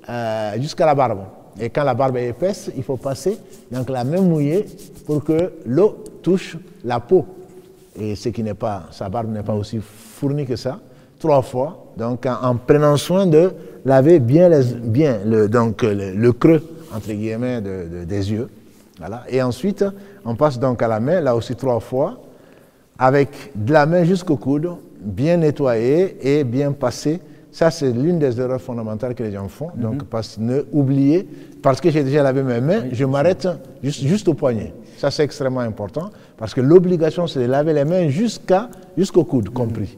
la barbe. Et quand la barbe est épaisse, il faut passer donc, la main mouillée pour que l'eau touche la peau. Et ce qui n'est pas, sa barbe n'est pas aussi fournie que ça. 3 fois, donc en prenant soin de laver bien le creux entre guillemets des yeux. Voilà. Et ensuite, on passe donc à la main, là aussi 3 fois, avec de la main jusqu'au coude, bien nettoyée et bien passée. Ça, c'est l'une des erreurs fondamentales que les gens font. Donc, ne oublier, parce que j'ai déjà lavé mes mains, je m'arrête juste au poignet. Ça, c'est extrêmement important, parce que l'obligation, c'est de laver les mains jusqu'au coude, compris.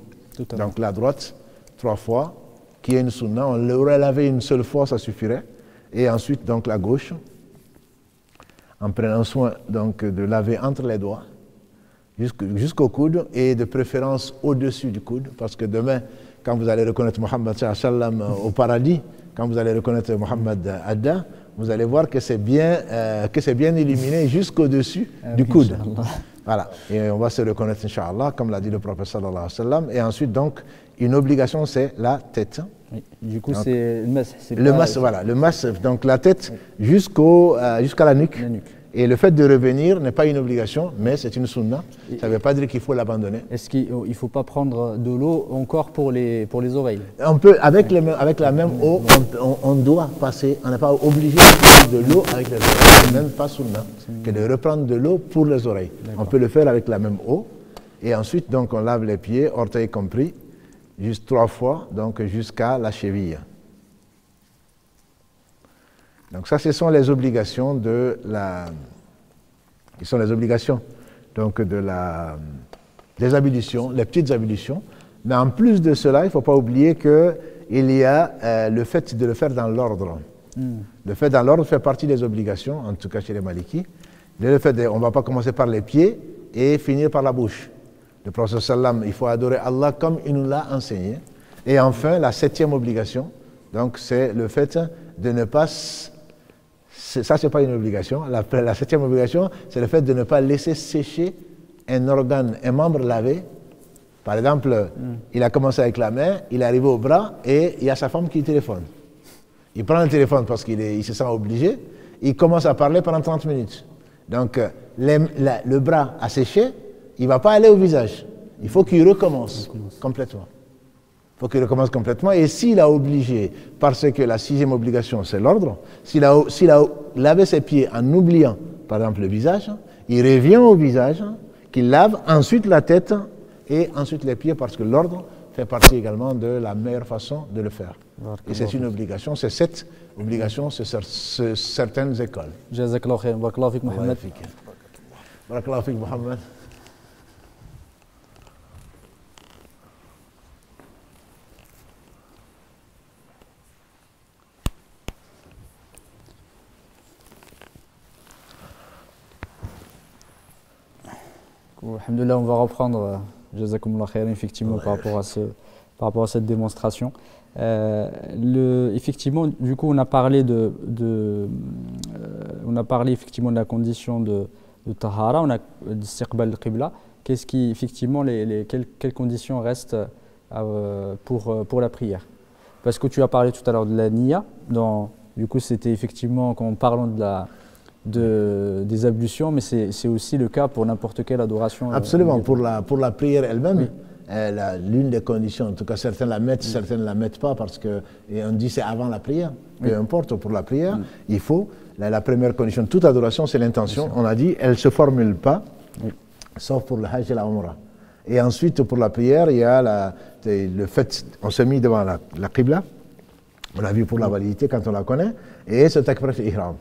Donc, la droite, 3 fois, qui est une sunna. On l'aurait lavé une seule fois, ça suffirait. Et ensuite, donc, la gauche, en prenant soin donc, de laver entre les doigts, jusqu'au coude, et de préférence au-dessus du coude, parce que demain, quand vous allez reconnaître Mohammed sallam au paradis, quand vous allez reconnaître Mohammed Adda, vous allez voir que c'est bien illuminé jusqu'au-dessus du coude. Voilà, et on va se reconnaître, Inch'Allah, comme l'a dit le prophète sallallahu alayhi wa sallam. Et ensuite, donc, une obligation, c'est la tête. Oui. Du coup, c'est le masque. Voilà, le masque, donc la tête jusqu'à la nuque. Et le fait de revenir n'est pas une obligation, mais c'est une sunna. Ça ne veut pas dire qu'il faut l'abandonner. Est-ce qu'il ne faut pas prendre de l'eau encore pour les oreilles? On peut, avec la même eau, on doit passer, on n'est pas obligé de prendre de l'eau avec les oreilles. C'est même pas sunna que de reprendre de l'eau pour les oreilles. On peut le faire avec la même eau. Et ensuite, donc, on lave les pieds, orteils compris, juste 3 fois, donc jusqu'à la cheville. Donc ça, ce sont les obligations donc des ablutions, les petites ablutions. Mais en plus de cela, il ne faut pas oublier qu'il y a le fait de le faire dans l'ordre. Le fait dans l'ordre fait partie des obligations, en tout cas chez les Malikis. On ne va pas commencer par les pieds et finir par la bouche. Le prophète sallam, il faut adorer Allah comme il nous l'a enseigné. Et enfin, la 7e obligation, donc c'est le fait de ne pas... Ça, ce n'est pas une obligation. La 7e obligation, c'est le fait de ne pas laisser sécher un organe, un membre lavé. Par exemple, il a commencé avec la main, il est arrivé au bras et il y a sa femme qui téléphone. Il prend le téléphone parce qu'il se sent obligé. Il commence à parler pendant 30 minutes. Donc, le bras a séché, il ne va pas aller au visage. Il faut qu'il recommence complètement. Il faut qu'il recommence complètement. Et s'il a obligé, parce que la 6e obligation, c'est l'ordre, s'il a lavé ses pieds en oubliant, par exemple, le visage, il revient au visage, qu'il lave, ensuite la tête et ensuite les pieds, parce que l'ordre fait partie également de la meilleure façon de le faire. Et c'est une obligation, c'est cette obligation, c'est certaines écoles. Jazakallah khair, barakallahu fik Mohamed. Barakallahu fik Mohamed. Alhamdulillah, on va reprendre, Jazakumullah khair, effectivement, par rapport à cette démonstration. Effectivement, du coup, on a parlé effectivement de la condition de tahara, on a dit istiqbal al-qibla. Qu'est-ce qui, effectivement, quelles conditions restent pour la prière? Parce que tu as parlé tout à l'heure de la niya, du coup, c'était effectivement, quand parlant des ablutions, mais c'est aussi le cas pour n'importe quelle adoration. Absolument, pour la prière elle-même. Oui. L'une des conditions, en tout cas certains la mettent, certains ne la mettent pas, parce qu'on dit c'est avant la prière, peu importe, pour la prière, il faut, la première condition de toute adoration, c'est l'intention. On a dit, elle ne se formule pas, sauf pour le hajj et la umrah. Et ensuite, pour la prière, il y a le fait, on se met devant la qibla, On a vu pour la validité quand on la connaît, et ce takbirat ihram.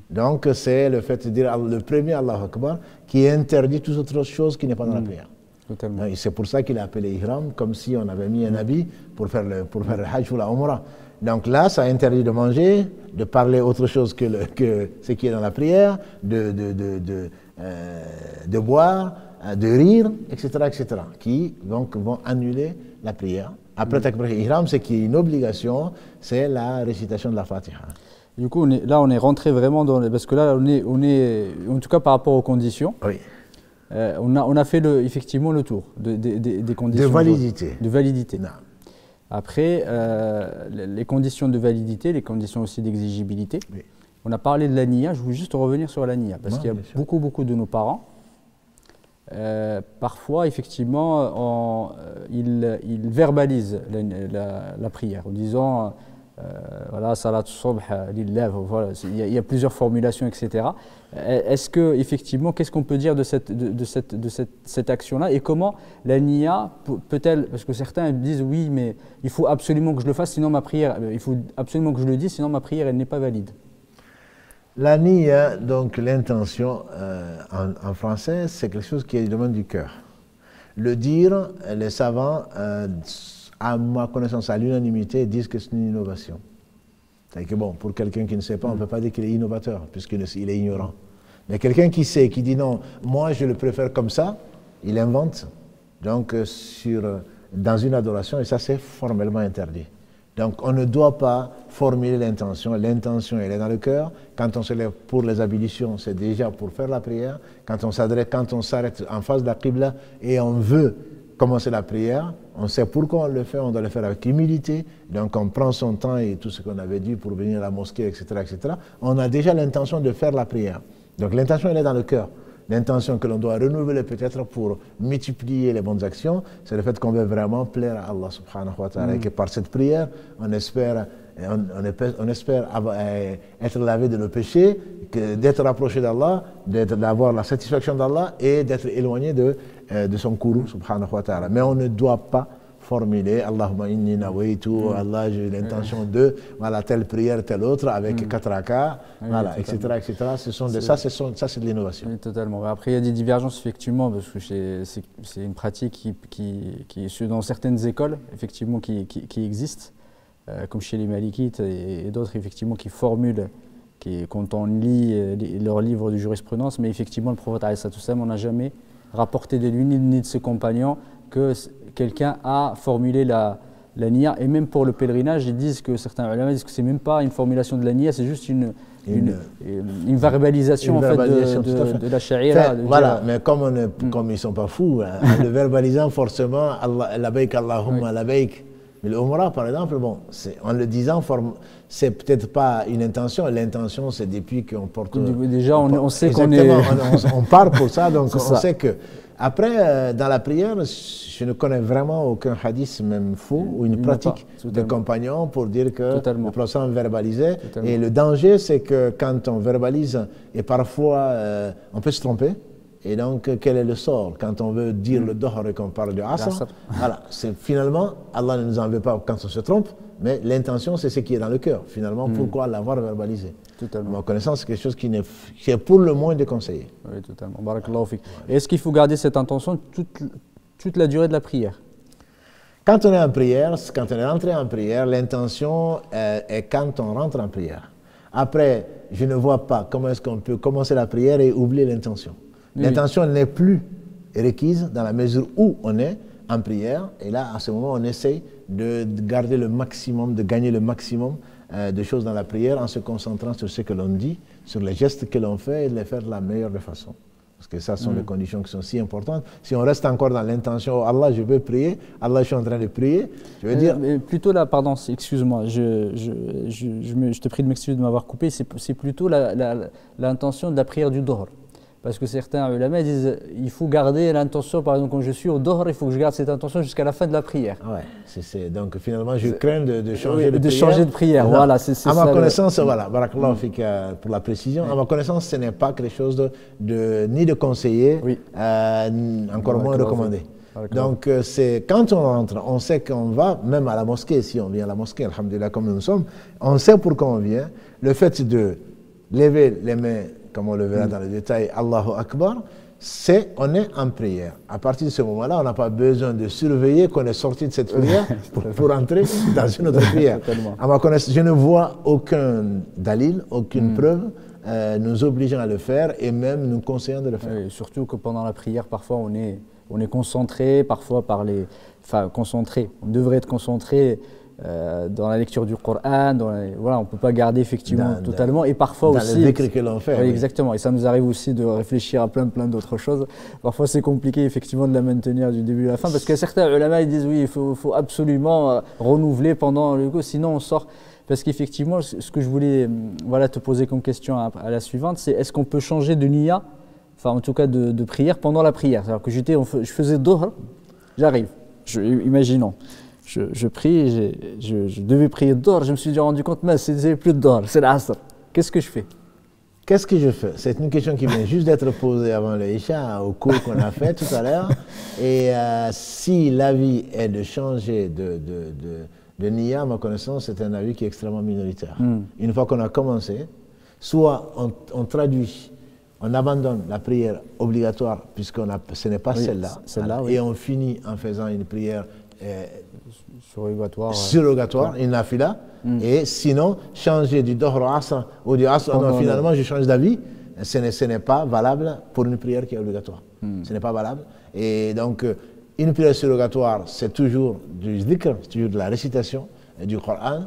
Donc c'est le fait de dire le premier Allahu Akbar qui interdit toute autre chose qui n'est pas dans la prière. C'est pour ça qu'il a appelé ihram, comme si on avait mis un habit pour faire le hajj ou la umrah. Donc là, ça interdit de manger, de parler autre chose que ce qui est dans la prière, de boire, de rire, etc., etc., qui donc vont annuler la prière. Après takbirat ihram, ce qui est une obligation, c'est la récitation de la Fatiha. Du coup, on est rentré vraiment dans parce que là, on est en tout cas par rapport aux conditions. Oui. On a fait effectivement le tour des conditions de validité. De validité. Non. Après, les conditions de validité, les conditions aussi d'exigibilité. Oui. On a parlé de la niya, je voulais juste revenir sur la niya, parce qu'il y a beaucoup de nos parents, parfois, effectivement, ils verbalisent la prière en disant voilà, salat subh lillah, voilà, il y a plusieurs formulations, etc. Est-ce que, effectivement, qu'est-ce qu'on peut dire de cette action-là et comment la niya peut-elle, parce que certains disent oui, mais il faut absolument que je le fasse, sinon ma prière, il faut absolument que je le dise, sinon ma prière, elle n'est pas valide. La niya, donc l'intention en français, c'est quelque chose qui est du domaine du cœur. Le dire, les savants, à ma connaissance, à l'unanimité, disent que c'est une innovation. C'est-à-dire que bon, pour quelqu'un qui ne sait pas, on ne peut pas dire qu'il est innovateur, puisqu'il est ignorant. Mais quelqu'un qui sait, qui dit non, moi je le préfère comme ça, il invente, donc dans une adoration, et ça c'est formellement interdit. Donc on ne doit pas formuler l'intention. L'intention, elle est dans le cœur. Quand on se lève pour les ablutions, c'est déjà pour faire la prière. Quand on s'arrête en face de la qibla et on veut commencer la prière, on sait pourquoi on le fait, on doit le faire avec humilité. Donc on prend son temps et tout ce qu'on avait dit pour venir à la mosquée, etc., etc. On a déjà l'intention de faire la prière. Donc l'intention, elle est dans le cœur. L'intention que l'on doit renouveler peut-être pour multiplier les bonnes actions, c'est le fait qu'on veut vraiment plaire à Allah subhanahu wa ta'ala. Et que par cette prière, on espère être lavé de nos péchés, d'être rapproché d'Allah, d'avoir la satisfaction d'Allah et d'être éloigné de son kourou subhanahu wa ta'ala. Mais on ne doit pas formuler Allahumma inni nawaitu, Allah j'ai l'intention de, voilà, telle prière, telle autre, avec 4 rakas, voilà, etc., etc. Ça c'est de l'innovation. Oui, totalement. Après, il y a des divergences effectivement, parce que c'est une pratique qui dans certaines écoles, effectivement, qui existe, comme chez les Malikites et d'autres, effectivement, qui formulent, quand on lit leurs livres de jurisprudence, mais effectivement, le prophète alayhi salatu wassalam, on n'a jamais rapporté de lui ni de ses compagnons que quelqu'un a formulé la niya, et même pour le pèlerinage, ils disent que certains ulama disent que c'est même pas une formulation de la niya, c'est juste une verbalisation, en fait, de la charia. Voilà, mais comme ils ne sont pas fous, en le verbalisant forcément, labayk Allahumma labayk. Mais le umrah, par exemple, bon, en le disant, c'est peut-être pas une intention. L'intention, c'est depuis qu'on porte. Déjà, on sait qu'on est. On part pour ça, donc on sait que. Après, dans la prière, je ne connais vraiment aucun hadith, même faux, ou une pratique de compagnons pour dire que le prophète verbalisait. Et le danger, c'est que quand on verbalise, et parfois on peut se tromper. Et donc, quel est le sort quand on veut dire le dohr et qu'on parle de asr? Voilà, finalement, Allah ne nous en veut pas quand on se trompe, mais l'intention, c'est ce qui est dans le cœur. Finalement, pourquoi l'avoir verbalisé? Totalement. À ma connaissance, c'est quelque chose qui est pour le moins déconseillé. Oui, totalement. Barakallahu fik. Est-ce qu'il faut garder cette intention toute la durée de la prière? Quand on est en prière, quand on est entré en prière, l'intention est quand on rentre en prière. Après, je ne vois pas comment est-ce qu'on peut commencer la prière et oublier l'intention. L'intention n'est plus requise dans la mesure où on est en prière. Et là, à ce moment, on essaye de garder le maximum, de gagner le maximum de choses dans la prière en se concentrant sur ce que l'on dit, sur les gestes que l'on fait et de les faire de la meilleure des façons. Parce que ça sont les conditions qui sont si importantes. Si on reste encore dans l'intention, oh Allah, je veux prier, Allah, je suis en train de prier, je veux dire... Mais plutôt là, pardon, excuse-moi, je te prie de m'excuser de m'avoir coupé, c'est plutôt l'intention de la prière du dohr. Parce que certains ulama disent il faut garder l'intention, par exemple, quand je suis au dohr, il faut que je garde cette intention jusqu'à la fin de la prière. Ouais, donc finalement, je crains de changer de prière. Changer de prière, voilà. À ma connaissance, voilà, barakallahu fik pour la précision, à ma connaissance, ce n'est pas quelque chose ni de conseillé, encore moins recommandé. Donc, c'est quand on rentre, on sait qu'on va, même à la mosquée, si on vient à la mosquée, alhamdulillah, comme nous sommes, on sait pourquoi on vient. Le fait de lever les mains, comme on le verra dans le détail, Allahu Akbar, c'est on est en prière. À partir de ce moment-là, on n'a pas besoin de surveiller qu'on est sorti de cette prière pour entrer dans une autre prière. À ma connaissance, je ne vois aucun dalil, aucune preuve nous obligeant à le faire et même nous conseillant de le faire. Oui, surtout que pendant la prière, parfois on est concentré, parfois concentré. On devrait être concentré dans la lecture du Coran, voilà, on ne peut pas garder effectivement totalement. Et parfois dans aussi. Le dhikr que l'on fait. Oui, exactement. Et ça nous arrive aussi de réfléchir à plein d'autres choses. Parfois c'est compliqué effectivement de la maintenir du début à la fin parce que certains ulama ils disent oui, il faut absolument renouveler pendant le coup, sinon on sort. Parce qu'effectivement, ce que je voulais te poser comme question à la suivante, c'est est-ce qu'on peut changer de niya, enfin en tout cas de prière pendant la prière. C'est-à-dire que je faisais dohr, j'arrive, imaginons. Je prie, je devais prier dohr, je me suis déjà rendu compte, mais c'est plus de dohr, c'est l'asr. Qu'est-ce que je fais? Qu'est-ce que je fais? C'est une question qui vient juste d'être posée avant le Isha, au cours qu'on a fait tout à l'heure. Et si l'avis est de changer de niya, à ma connaissance, c'est un avis qui est extrêmement minoritaire. Une fois qu'on a commencé, soit on traduit, on abandonne la prière obligatoire, puisque ce n'est pas celle-là, oui. Et on finit en faisant une prière surrogatoire, une nafila, et sinon, changer du dohr au asr ou du asr, non, finalement je change d'avis, ce n'est pas valable pour une prière qui est obligatoire. Ce n'est pas valable. Et donc, une prière surrogatoire, c'est toujours du dhikr, c'est toujours de la récitation du Coran.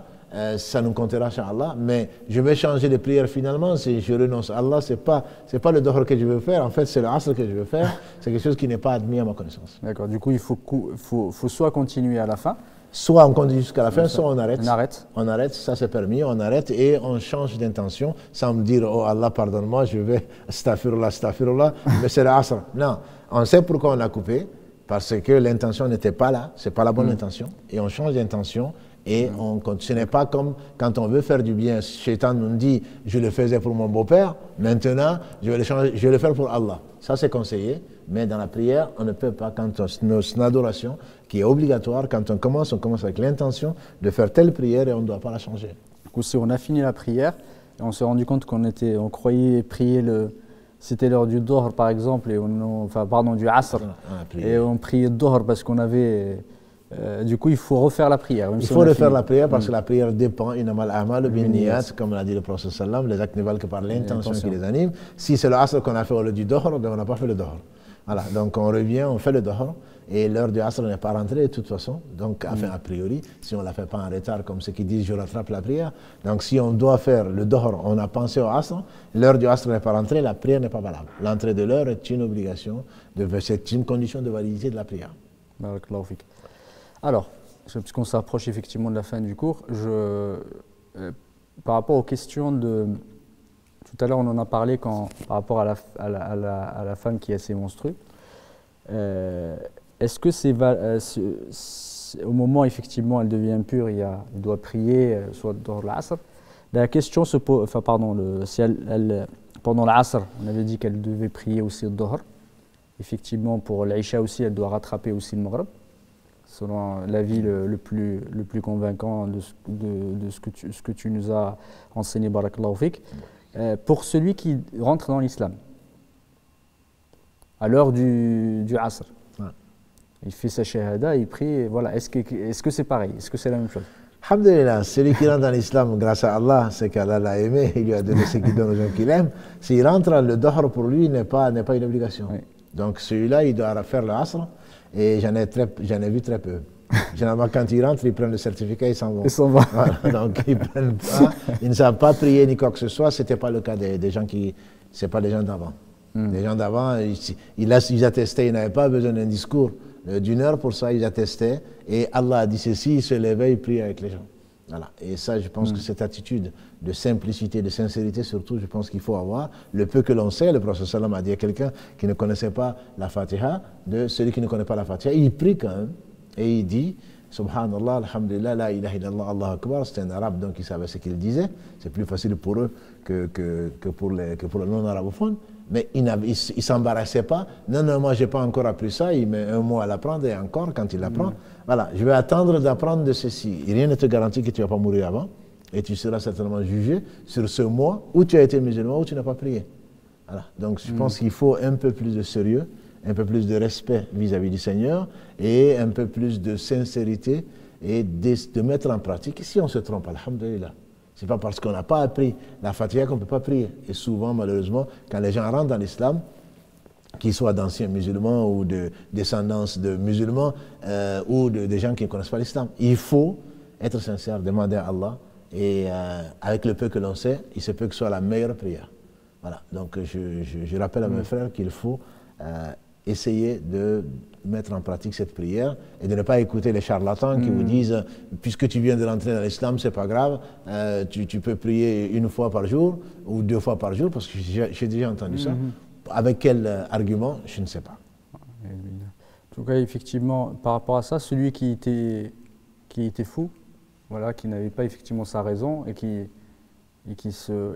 Ça nous comptera chez Allah, mais je vais changer de prière finalement si je renonce à Allah, c'est pas le dohr que je veux faire, en fait c'est le asr que je veux faire, c'est quelque chose qui n'est pas admis à ma connaissance. D'accord, du coup il faut soit continuer à la fin, soit on continue jusqu'à la fin, soit on arrête. On arrête, ça c'est permis, on arrête et on change d'intention sans me dire oh Allah pardonne-moi, je vais astaghfirullah, mais c'est le asr. Non, on sait pourquoi on a coupé, parce que l'intention n'était pas là, c'est pas la bonne intention, et on change d'intention. Et ce n'est pas comme quand on veut faire du bien. Shaitan nous dit, je le faisais pour mon beau-père, maintenant je vais le faire pour Allah. Ça c'est conseillé, mais dans la prière, on ne peut pas, quand c'est une adoration qui est obligatoire, quand on commence avec l'intention de faire telle prière et on ne doit pas la changer. Du coup, si on a fini la prière, et on s'est rendu compte on croyait prier c'était l'heure du dohr par exemple, du asr, et on priait dohr parce qu'on avait... du coup, il faut refaire la prière. Il faut refaire la prière parce que la prière dépend, comme l'a dit le prophète sallam, les actes ne valent que par l'intention qui les anime. Si c'est le asr qu'on a fait au lieu du dohr, on n'a pas fait le dohr. Voilà, donc on revient, on fait le dohr et l'heure du asr n'est pas rentrée de toute façon. Donc, enfin, a priori, si on ne la fait pas en retard, comme ceux qui disent je rattrape la prière, donc si on doit faire le dohr, on a pensé au asr, l'heure du asr n'est pas rentrée, la prière n'est pas valable. L'entrée de l'heure est une obligation, c'est une condition de validité de la prière. Alors, puisqu'on s'approche effectivement de la fin du cours, par rapport aux questions tout à l'heure on en a parlé par rapport à la femme qui a ses menstrues, est-ce que au moment effectivement elle devient impure, elle doit prier, soit dans l'asr, la question se pose, si pendant l'asr, on avait dit qu'elle devait prier aussi au dohr, effectivement pour l'isha aussi elle doit rattraper aussi le maghrib, selon l'avis le plus convaincant de ce que tu nous as enseigné, barakallahu fik. Pour celui qui rentre dans l'islam, à l'heure du asr, il fait sa shahada, il prie, voilà. Est-ce que c'est pareil? Est-ce que c'est la même chose? Alhamdulillah, celui qui rentre dans l'islam grâce à Allah, c'est qu'Allah l'a aimé, il lui a donné ce qu'il donne aux gens qu'il aime. S'il rentre, le dohr pour lui n'est pas une obligation. Oui. Donc celui-là, il doit faire le asr. Et j'en ai vu très peu. Généralement, quand ils rentrent, ils prennent le certificat et ils s'en vont. Voilà, donc, ils ne savent pas prier ni quoi que ce soit. Ce n'était pas le cas des gens ce n'est pas les gens d'avant. Les gens d'avant, ils attestaient, ils n'avaient pas besoin d'un discours d'une heure pour ça, ils attestaient. Et Allah a dit ceci, ils se levaient, ils priaient avec les gens. Voilà. Et ça, je pense que cette attitude de simplicité, de sincérité surtout, je pense qu'il faut avoir. Le peu que l'on sait, le prophète sallam a dit à quelqu'un qui ne connaissait pas la Fatiha, de celui qui ne connaît pas la Fatiha, il prie quand même. Et il dit, Subhanallah, Alhamdulillah, La ilaha illallah, Allahu Akbar. C'était un arabe, donc il savait ce qu'il disait. C'est plus facile pour eux que pour le non-arabophone. Mais il ne s'embarrassait pas. Non, non, moi, je n'ai pas encore appris ça. Il met un mois à l'apprendre et encore, quand il l'apprend, voilà, je vais attendre d'apprendre de ceci. Et rien ne te garantit que tu ne vas pas mourir avant. Et tu seras certainement jugé sur ce mois où tu as été musulman, où tu n'as pas prié. Voilà. Donc, je pense qu'il faut un peu plus de sérieux, un peu plus de respect vis-à-vis du Seigneur et un peu plus de sincérité et de mettre en pratique. Et si on se trompe, alhamdulillah. Ce n'est pas parce qu'on n'a pas appris la Fatiha qu'on ne peut pas prier. Et souvent, malheureusement, quand les gens rentrent dans l'islam, qu'ils soient d'anciens musulmans ou de descendance de musulmans ou des gens qui ne connaissent pas l'islam, il faut être sincère, demander à Allah. Et avec le peu que l'on sait, il se peut que ce soit la meilleure prière. Voilà. Donc je rappelle à mes frères qu'il faut essayer de mettre en pratique cette prière et de ne pas écouter les charlatans qui vous disent puisque tu viens de rentrer dans l'islam, c'est pas grave, tu peux prier une fois par jour ou 2 fois par jour, parce que j'ai déjà entendu ça. Avec quel argument, je ne sais pas. En tout cas, effectivement, par rapport à ça, celui qui était fou, voilà, qui n'avait pas effectivement sa raison et qui se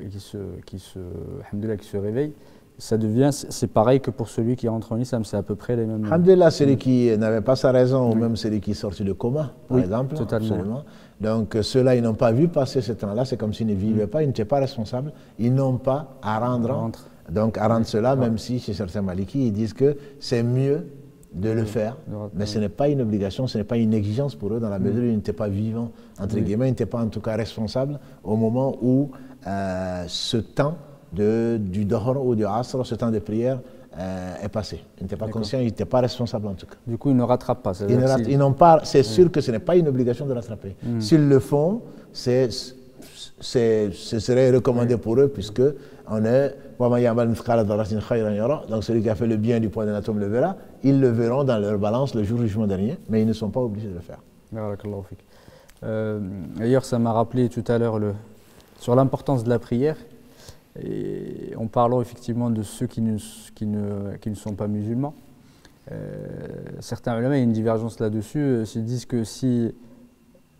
réveille, ça devient, c'est pareil que pour celui qui rentre en islam, c'est à peu près les mêmes. Alhamdulillah, celui qui n'avait pas sa raison, ou même celui qui est sorti de coma, par exemple. Totalement. Absolument. Donc ceux-là, ils n'ont pas vu passer ce temps-là, c'est comme s'ils ne vivaient pas, ils n'étaient pas responsables, ils n'ont pas à rendre. Donc à rendre cela, même si chez certains malikis, ils disent que c'est mieux de le faire, mais ce n'est pas une obligation, ce n'est pas une exigence pour eux, dans la mesure où ils n'étaient pas vivants, entre guillemets, ils n'étaient pas en tout cas responsables au moment où ce temps du Dohr ou du Asr, ce temps de prière est passé. Ils n'étaient pas conscients, ils n'étaient pas responsables en tout cas. Du coup, ils ne rattrapent pas. Ils n'ont pas, c'est sûr que ce n'est pas une obligation de rattraper. S'ils le font, ce serait recommandé pour eux, puisque on est donc celui qui a fait le bien du point d'un atome le verra, ils le verront dans leur balance le jour du jugement dernier, mais ils ne sont pas obligés de le faire. D'ailleurs, ça m'a rappelé tout à l'heure sur l'importance de la prière, et en parlant effectivement de ceux qui ne sont pas musulmans. Certains ulama, il y a une divergence là-dessus, ils disent que si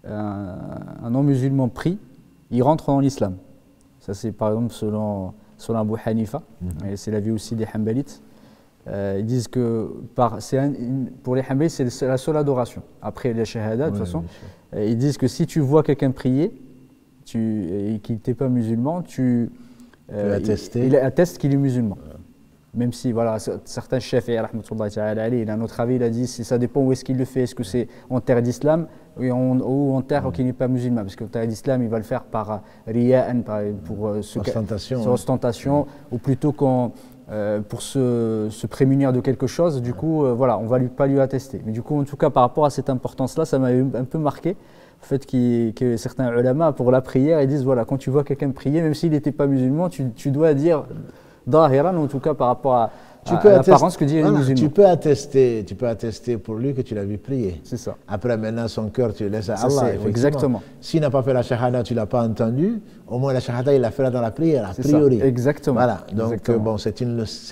un non-musulman prie, il rentre dans l'islam. Ça, c'est par exemple selon Abu Hanifa, et c'est l'avis aussi des Hanbalites. Ils disent que pour les Hanbalites, c'est la seule adoration. Après les shahadas, de toute façon, ils disent que si tu vois quelqu'un prier et qu'il n'était pas musulman, il atteste qu'il est musulman. Même si, voilà, certains chefs, il a un autre avis, il a dit ça dépend où est-ce qu'il le fait. Est-ce que c'est en terre d'islam ou en terre qui n'est pas musulman? Parce qu'en terre d'islam, il va le faire par riya'an, pour ostentation, ou plutôt pour se prémunir de quelque chose. Du coup, voilà, on ne va pas lui attester. Mais du coup, en tout cas, par rapport à cette importance-là, ça m'a un peu marqué. Le fait que certains ulama, pour la prière, ils disent voilà, quand tu vois quelqu'un prier, même s'il n'était pas musulman, tu dois dire Dahiran, en tout cas par rapport à l'apparence que dit les musulmans. Tu peux attester pour lui que tu l'as vu prier. C'est ça. Après, maintenant, son cœur, tu le laisses à Allah. Exactement. S'il n'a pas fait la shahada, tu ne l'as pas entendu, au moins la shahada, il l'a fait dans la prière, a priori. Ça. Exactement. Voilà, donc bon, c'est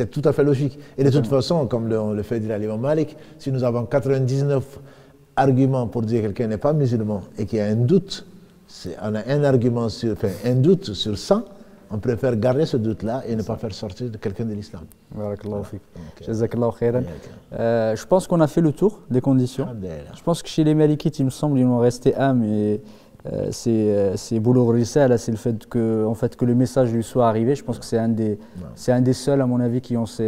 tout à fait logique. Et de toute façon, comme le fait dire l'imam Malik, si nous avons 99 arguments pour dire que quelqu'un n'est pas musulman et qu'il y a un doute, on a un doute sur 100, on préfère garder ce doute-là et ne pas faire sortir de quelqu'un de l'islam. Je pense qu'on a fait le tour des conditions. Je pense que chez les Malikites, il me semble, il en restait un, mais c'est Boulugh Risala, c'est le fait que le message lui soit arrivé. Je pense que c'est un des seuls, à mon avis, qui ont si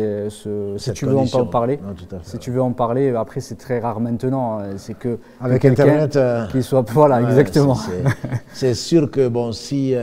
tu veux en parler. Si tu veux en parler, après c'est très rare maintenant. C'est que avec Internet, qui soit exactement. C'est sûr que bon, si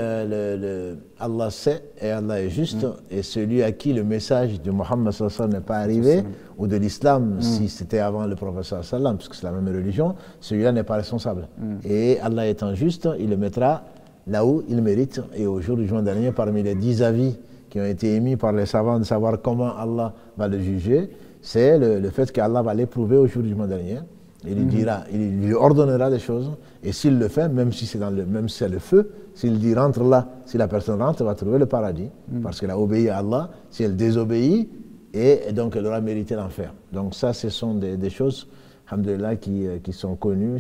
Allah sait et Allah est juste, et celui à qui le message de Mohammed n'est pas arrivé, ou de l'islam, si c'était avant le prophète sallam, puisque c'est la même religion, celui-là n'est pas responsable. Et Allah étant juste, il le mettra là où il mérite. Et au jour du jugement dernier, parmi les 10 avis qui ont été émis par les savants de savoir comment Allah va le juger, c'est le fait qu'Allah va l'éprouver au jour du jugement dernier. Il lui dira, il lui ordonnera des choses, et s'il le fait, même si c'est le feu, s'il dit rentre là, si la personne rentre, elle va trouver le paradis, parce qu'elle a obéi à Allah. Si elle désobéit, et donc elle aura mérité l'enfer. Donc ça, ce sont des choses, alhamdoulilah, qui sont connues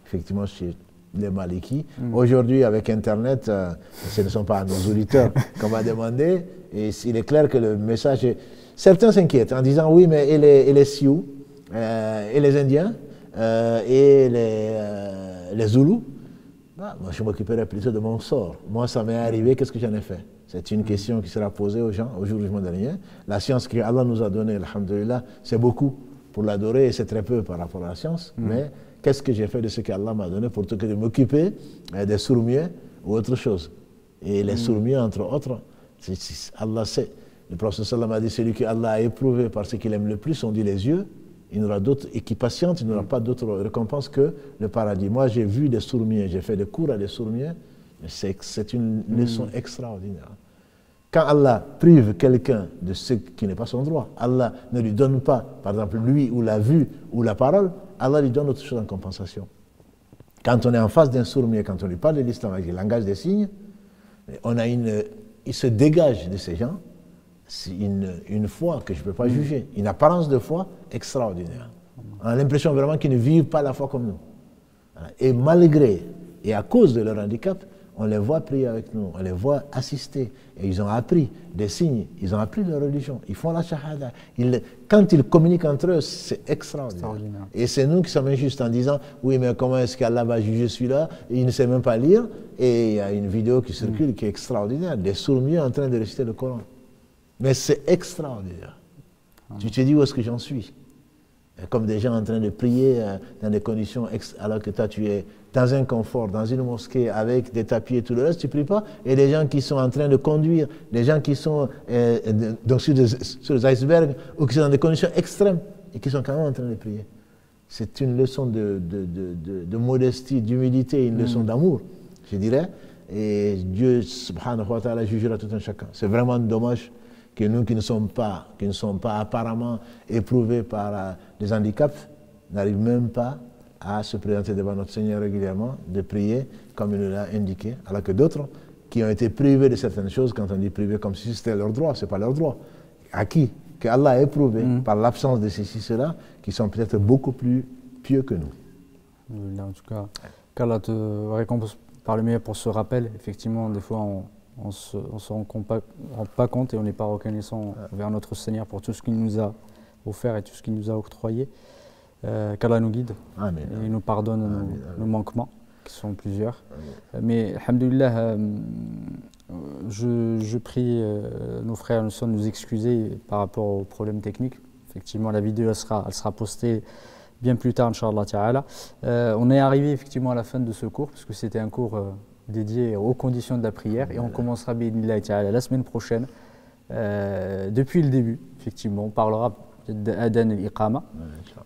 effectivement chez les Malikis. Aujourd'hui, avec Internet, ce ne sont pas nos auditeurs qu'on va demander, Et il est clair que le message est... Certains s'inquiètent en disant oui, mais et les Sioux, et les Indiens, et les Zoulous, bah, moi je m'occuperai plutôt de mon sort. Moi ça m'est arrivé, qu'est-ce que j'en ai fait? C'est une question qui sera posée aux gens au jour du jugement dernier. La science que Allah nous a donnée, alhamdoulilah, c'est beaucoup pour l'adorer et c'est très peu par rapport à la science. Mais qu'est-ce que j'ai fait de ce qu'Allah m'a donné pour que de m'occuper des sourds-muets ou autre chose? Et les sourds-muets, entre autres, Allah sait. Le prophète sallam a dit, celui que Allah a éprouvé par ce qu'il aime le plus, on dit les yeux, il n'aura d'autre, et qui patiente, il n'aura pas d'autre récompense que le paradis. Moi, j'ai vu des sourds-muets, j'ai fait des cours à des sourds-muets, c'est une leçon extraordinaire. Quand Allah prive quelqu'un de ce qui n'est pas son droit, Allah ne lui donne pas, par exemple, lui ou la vue ou la parole, Allah lui donne autre chose en compensation. Quand on est en face d'un sourd-muet, quand on lui parle de l'islam avec le langage des signes, il se dégage de ces gens une foi que je ne peux pas juger, une apparence de foi extraordinaire. On a l'impression vraiment qu'ils ne vivent pas la foi comme nous. Et malgré, et à cause de leur handicap, on les voit prier avec nous, on les voit assister. Et ils ont appris des signes, ils ont appris leur religion, ils font la shahada. Quand ils communiquent entre eux, c'est extraordinaire. Et c'est nous qui sommes injustes en disant, oui, mais comment est-ce qu'Allah va juger celui-là? Il ne sait même pas lire. Et il y a une vidéo qui circule qui est extraordinaire, des sourds-muets en train de réciter le Coran. Mais c'est extraordinaire. Tu te dis où est-ce que j'en suis? Comme des gens en train de prier dans des conditions, alors que toi tu es dans un confort, dans une mosquée avec des tapis et tout le reste, tu ne pries pas. Et des gens qui sont en train de conduire, des gens qui sont donc sur les icebergs ou qui sont dans des conditions extrêmes et qui sont quand même en train de prier. C'est une leçon de modestie, d'humilité, une leçon d'amour, je dirais. Et Dieu, subhanahu wa ta'ala, jugera tout un chacun. C'est vraiment dommage que nous qui ne sommes pas apparemment éprouvés par des handicaps, n'arrivent même pas à se présenter devant notre Seigneur régulièrement, de prier comme il nous l'a indiqué, alors que d'autres qui ont été privés de certaines choses, quand on dit privés comme si c'était leur droit, ce n'est pas leur droit. À qui? Que Allah a éprouvé par l'absence de ceci, cela, qui sont peut-être beaucoup plus pieux que nous. En tout cas, qu'Allah te récompense par le meilleur pour ce rappel. Effectivement, des fois, on se rend pas compte et on n'est pas reconnaissant envers notre Seigneur pour tout ce qu'il nous a offert et tout ce qu'il nous a octroyé. Qu'Allah nous guide et nous pardonne nos manquements, qui sont plusieurs. Mais, alhamdoulilah, je prie nos frères et nos sœurs de nous excuser par rapport aux problèmes techniques. Effectivement, la vidéo elle sera postée bien plus tard, Inch'Allah Ta'ala. On est arrivé effectivement à la fin de ce cours, parce que c'était un cours dédié aux conditions de la prière, et on commencera bi'idhnillah ta'ala la semaine prochaine. Depuis le début, effectivement, on parlera d'Adan al-Iqama,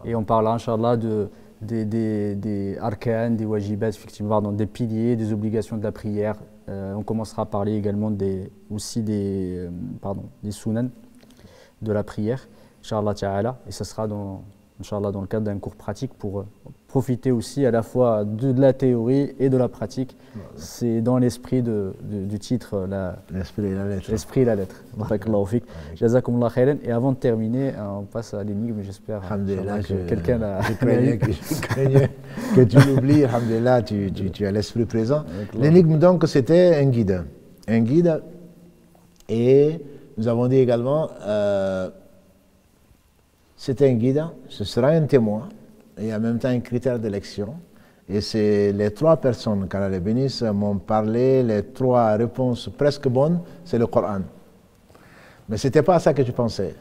et on parlera, Inch'Allah, des arkan, des wajibat, effectivement, des piliers, des obligations de la prière. On commencera à parler également des sunan de la prière, Inch'Allah Ta'ala, et ça sera Inch'Allah, dans le cadre d'un cours pratique pour profiter aussi à la fois de la théorie et de la pratique. C'est dans l'esprit du titre, l'esprit et la lettre. L'esprit et la lettre. Barakallahu fik. Jazakumullah khairan. Et avant de terminer, on passe à l'énigme, j'espère que quelqu'un a... Je craignais que tu l'oublies, alhamdulillah, tu as l'esprit présent. L'énigme donc, c'était un guide. Un guide, et nous avons dit également... c'est un guide, ce sera un témoin et en même temps un critère d'élection. Et c'est les trois personnes, qu'Allah les bénisse, m'ont parlé, les trois réponses presque bonnes, c'est le Coran. Mais ce n'était pas à ça que je pensais.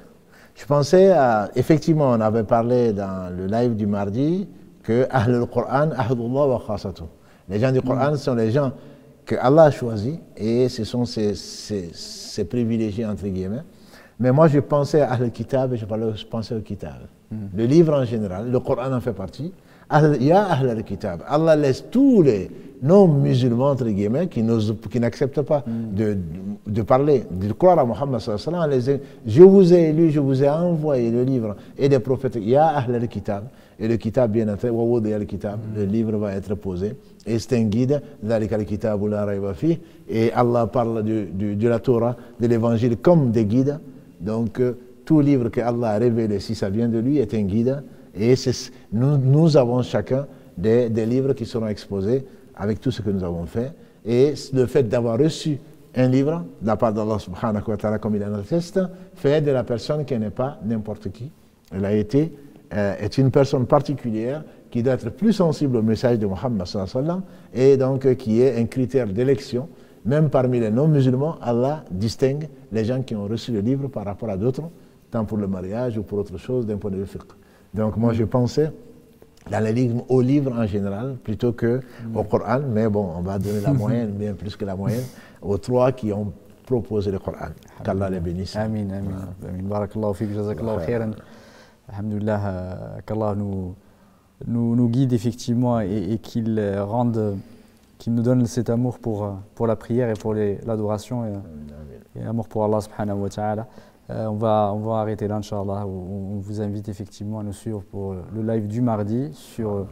Je pensais à, effectivement, on avait parlé dans le live du mardi, que Ahlul Coran, Ahdullah wa Khasatu. Les gens du Coran sont les gens que Allah a choisis et ce sont ses privilégiés, entre guillemets. Mais moi, je pensais à Ahl-Kitab et je pensais au Kitab. Le livre en général, le Coran en fait partie. Ya Ahl-Kitab. Allah laisse tous les non-musulmans, entre guillemets, qui n'acceptent pas de parler, de croire à Muhammad sallallahu alayhi wa sallam. Je vous ai élu, je vous ai envoyé le livre et des prophètes. Ya Ahl-Kitab. Et le Kitab, bien entendu, le livre va être posé. Et c'est un guide, et Allah parle de la Torah, de l'évangile comme des guides. Donc, tout livre que Allah a révélé, si ça vient de lui, est un guide. Et nous avons chacun des livres qui seront exposés avec tout ce que nous avons fait. Et le fait d'avoir reçu un livre de la part d'Allah subhanahu wa ta'ala, comme il en atteste, fait de la personne qui n'est pas n'importe qui. Elle a été, est une personne particulière qui doit être plus sensible au message de Muhammad sallallahu alayhi wa sallam, et donc qui est un critère d'élection. Même parmi les non-musulmans, Allah distingue les gens qui ont reçu le livre par rapport à d'autres, tant pour le mariage ou pour autre chose, d'un point de vue fiqh. Donc moi je pensais dans les livres, aux livres en général, plutôt qu'au Coran, mais bon, on va donner la moyenne, bien plus que la moyenne, aux trois qui ont proposé le Coran. Qu'Allah les bénisse. Amin, amin. Amin. Barakallahu fik, jazakallahu khairan. Alhamdulillah, qu'Allah nous guide effectivement et qu'il nous donne cet amour pour la prière et pour l'adoration et l'amour pour Allah subhanahu wa ta'ala. On va arrêter là, Inch'Allah. On vous invite effectivement à nous suivre pour le live du mardi sur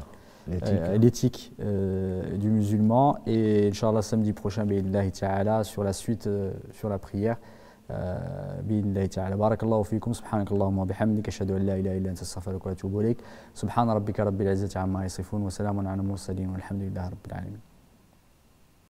l'éthique du musulman. Et Inch'Allah, samedi prochain, bi'idhnillahi ta'ala, sur la suite, sur la prière. bi'idhnillahi ta'ala. Barakallahu fikum, subhanakallahumma wa bihamdika, ashhadu an la ilaha illa anta, astaghfiruka wa atubu ilayk. Subhana rabbika rabbil izzati amma yasifun, wa salamun ala al-mursalin, walhamdulillahi rabbil alamin.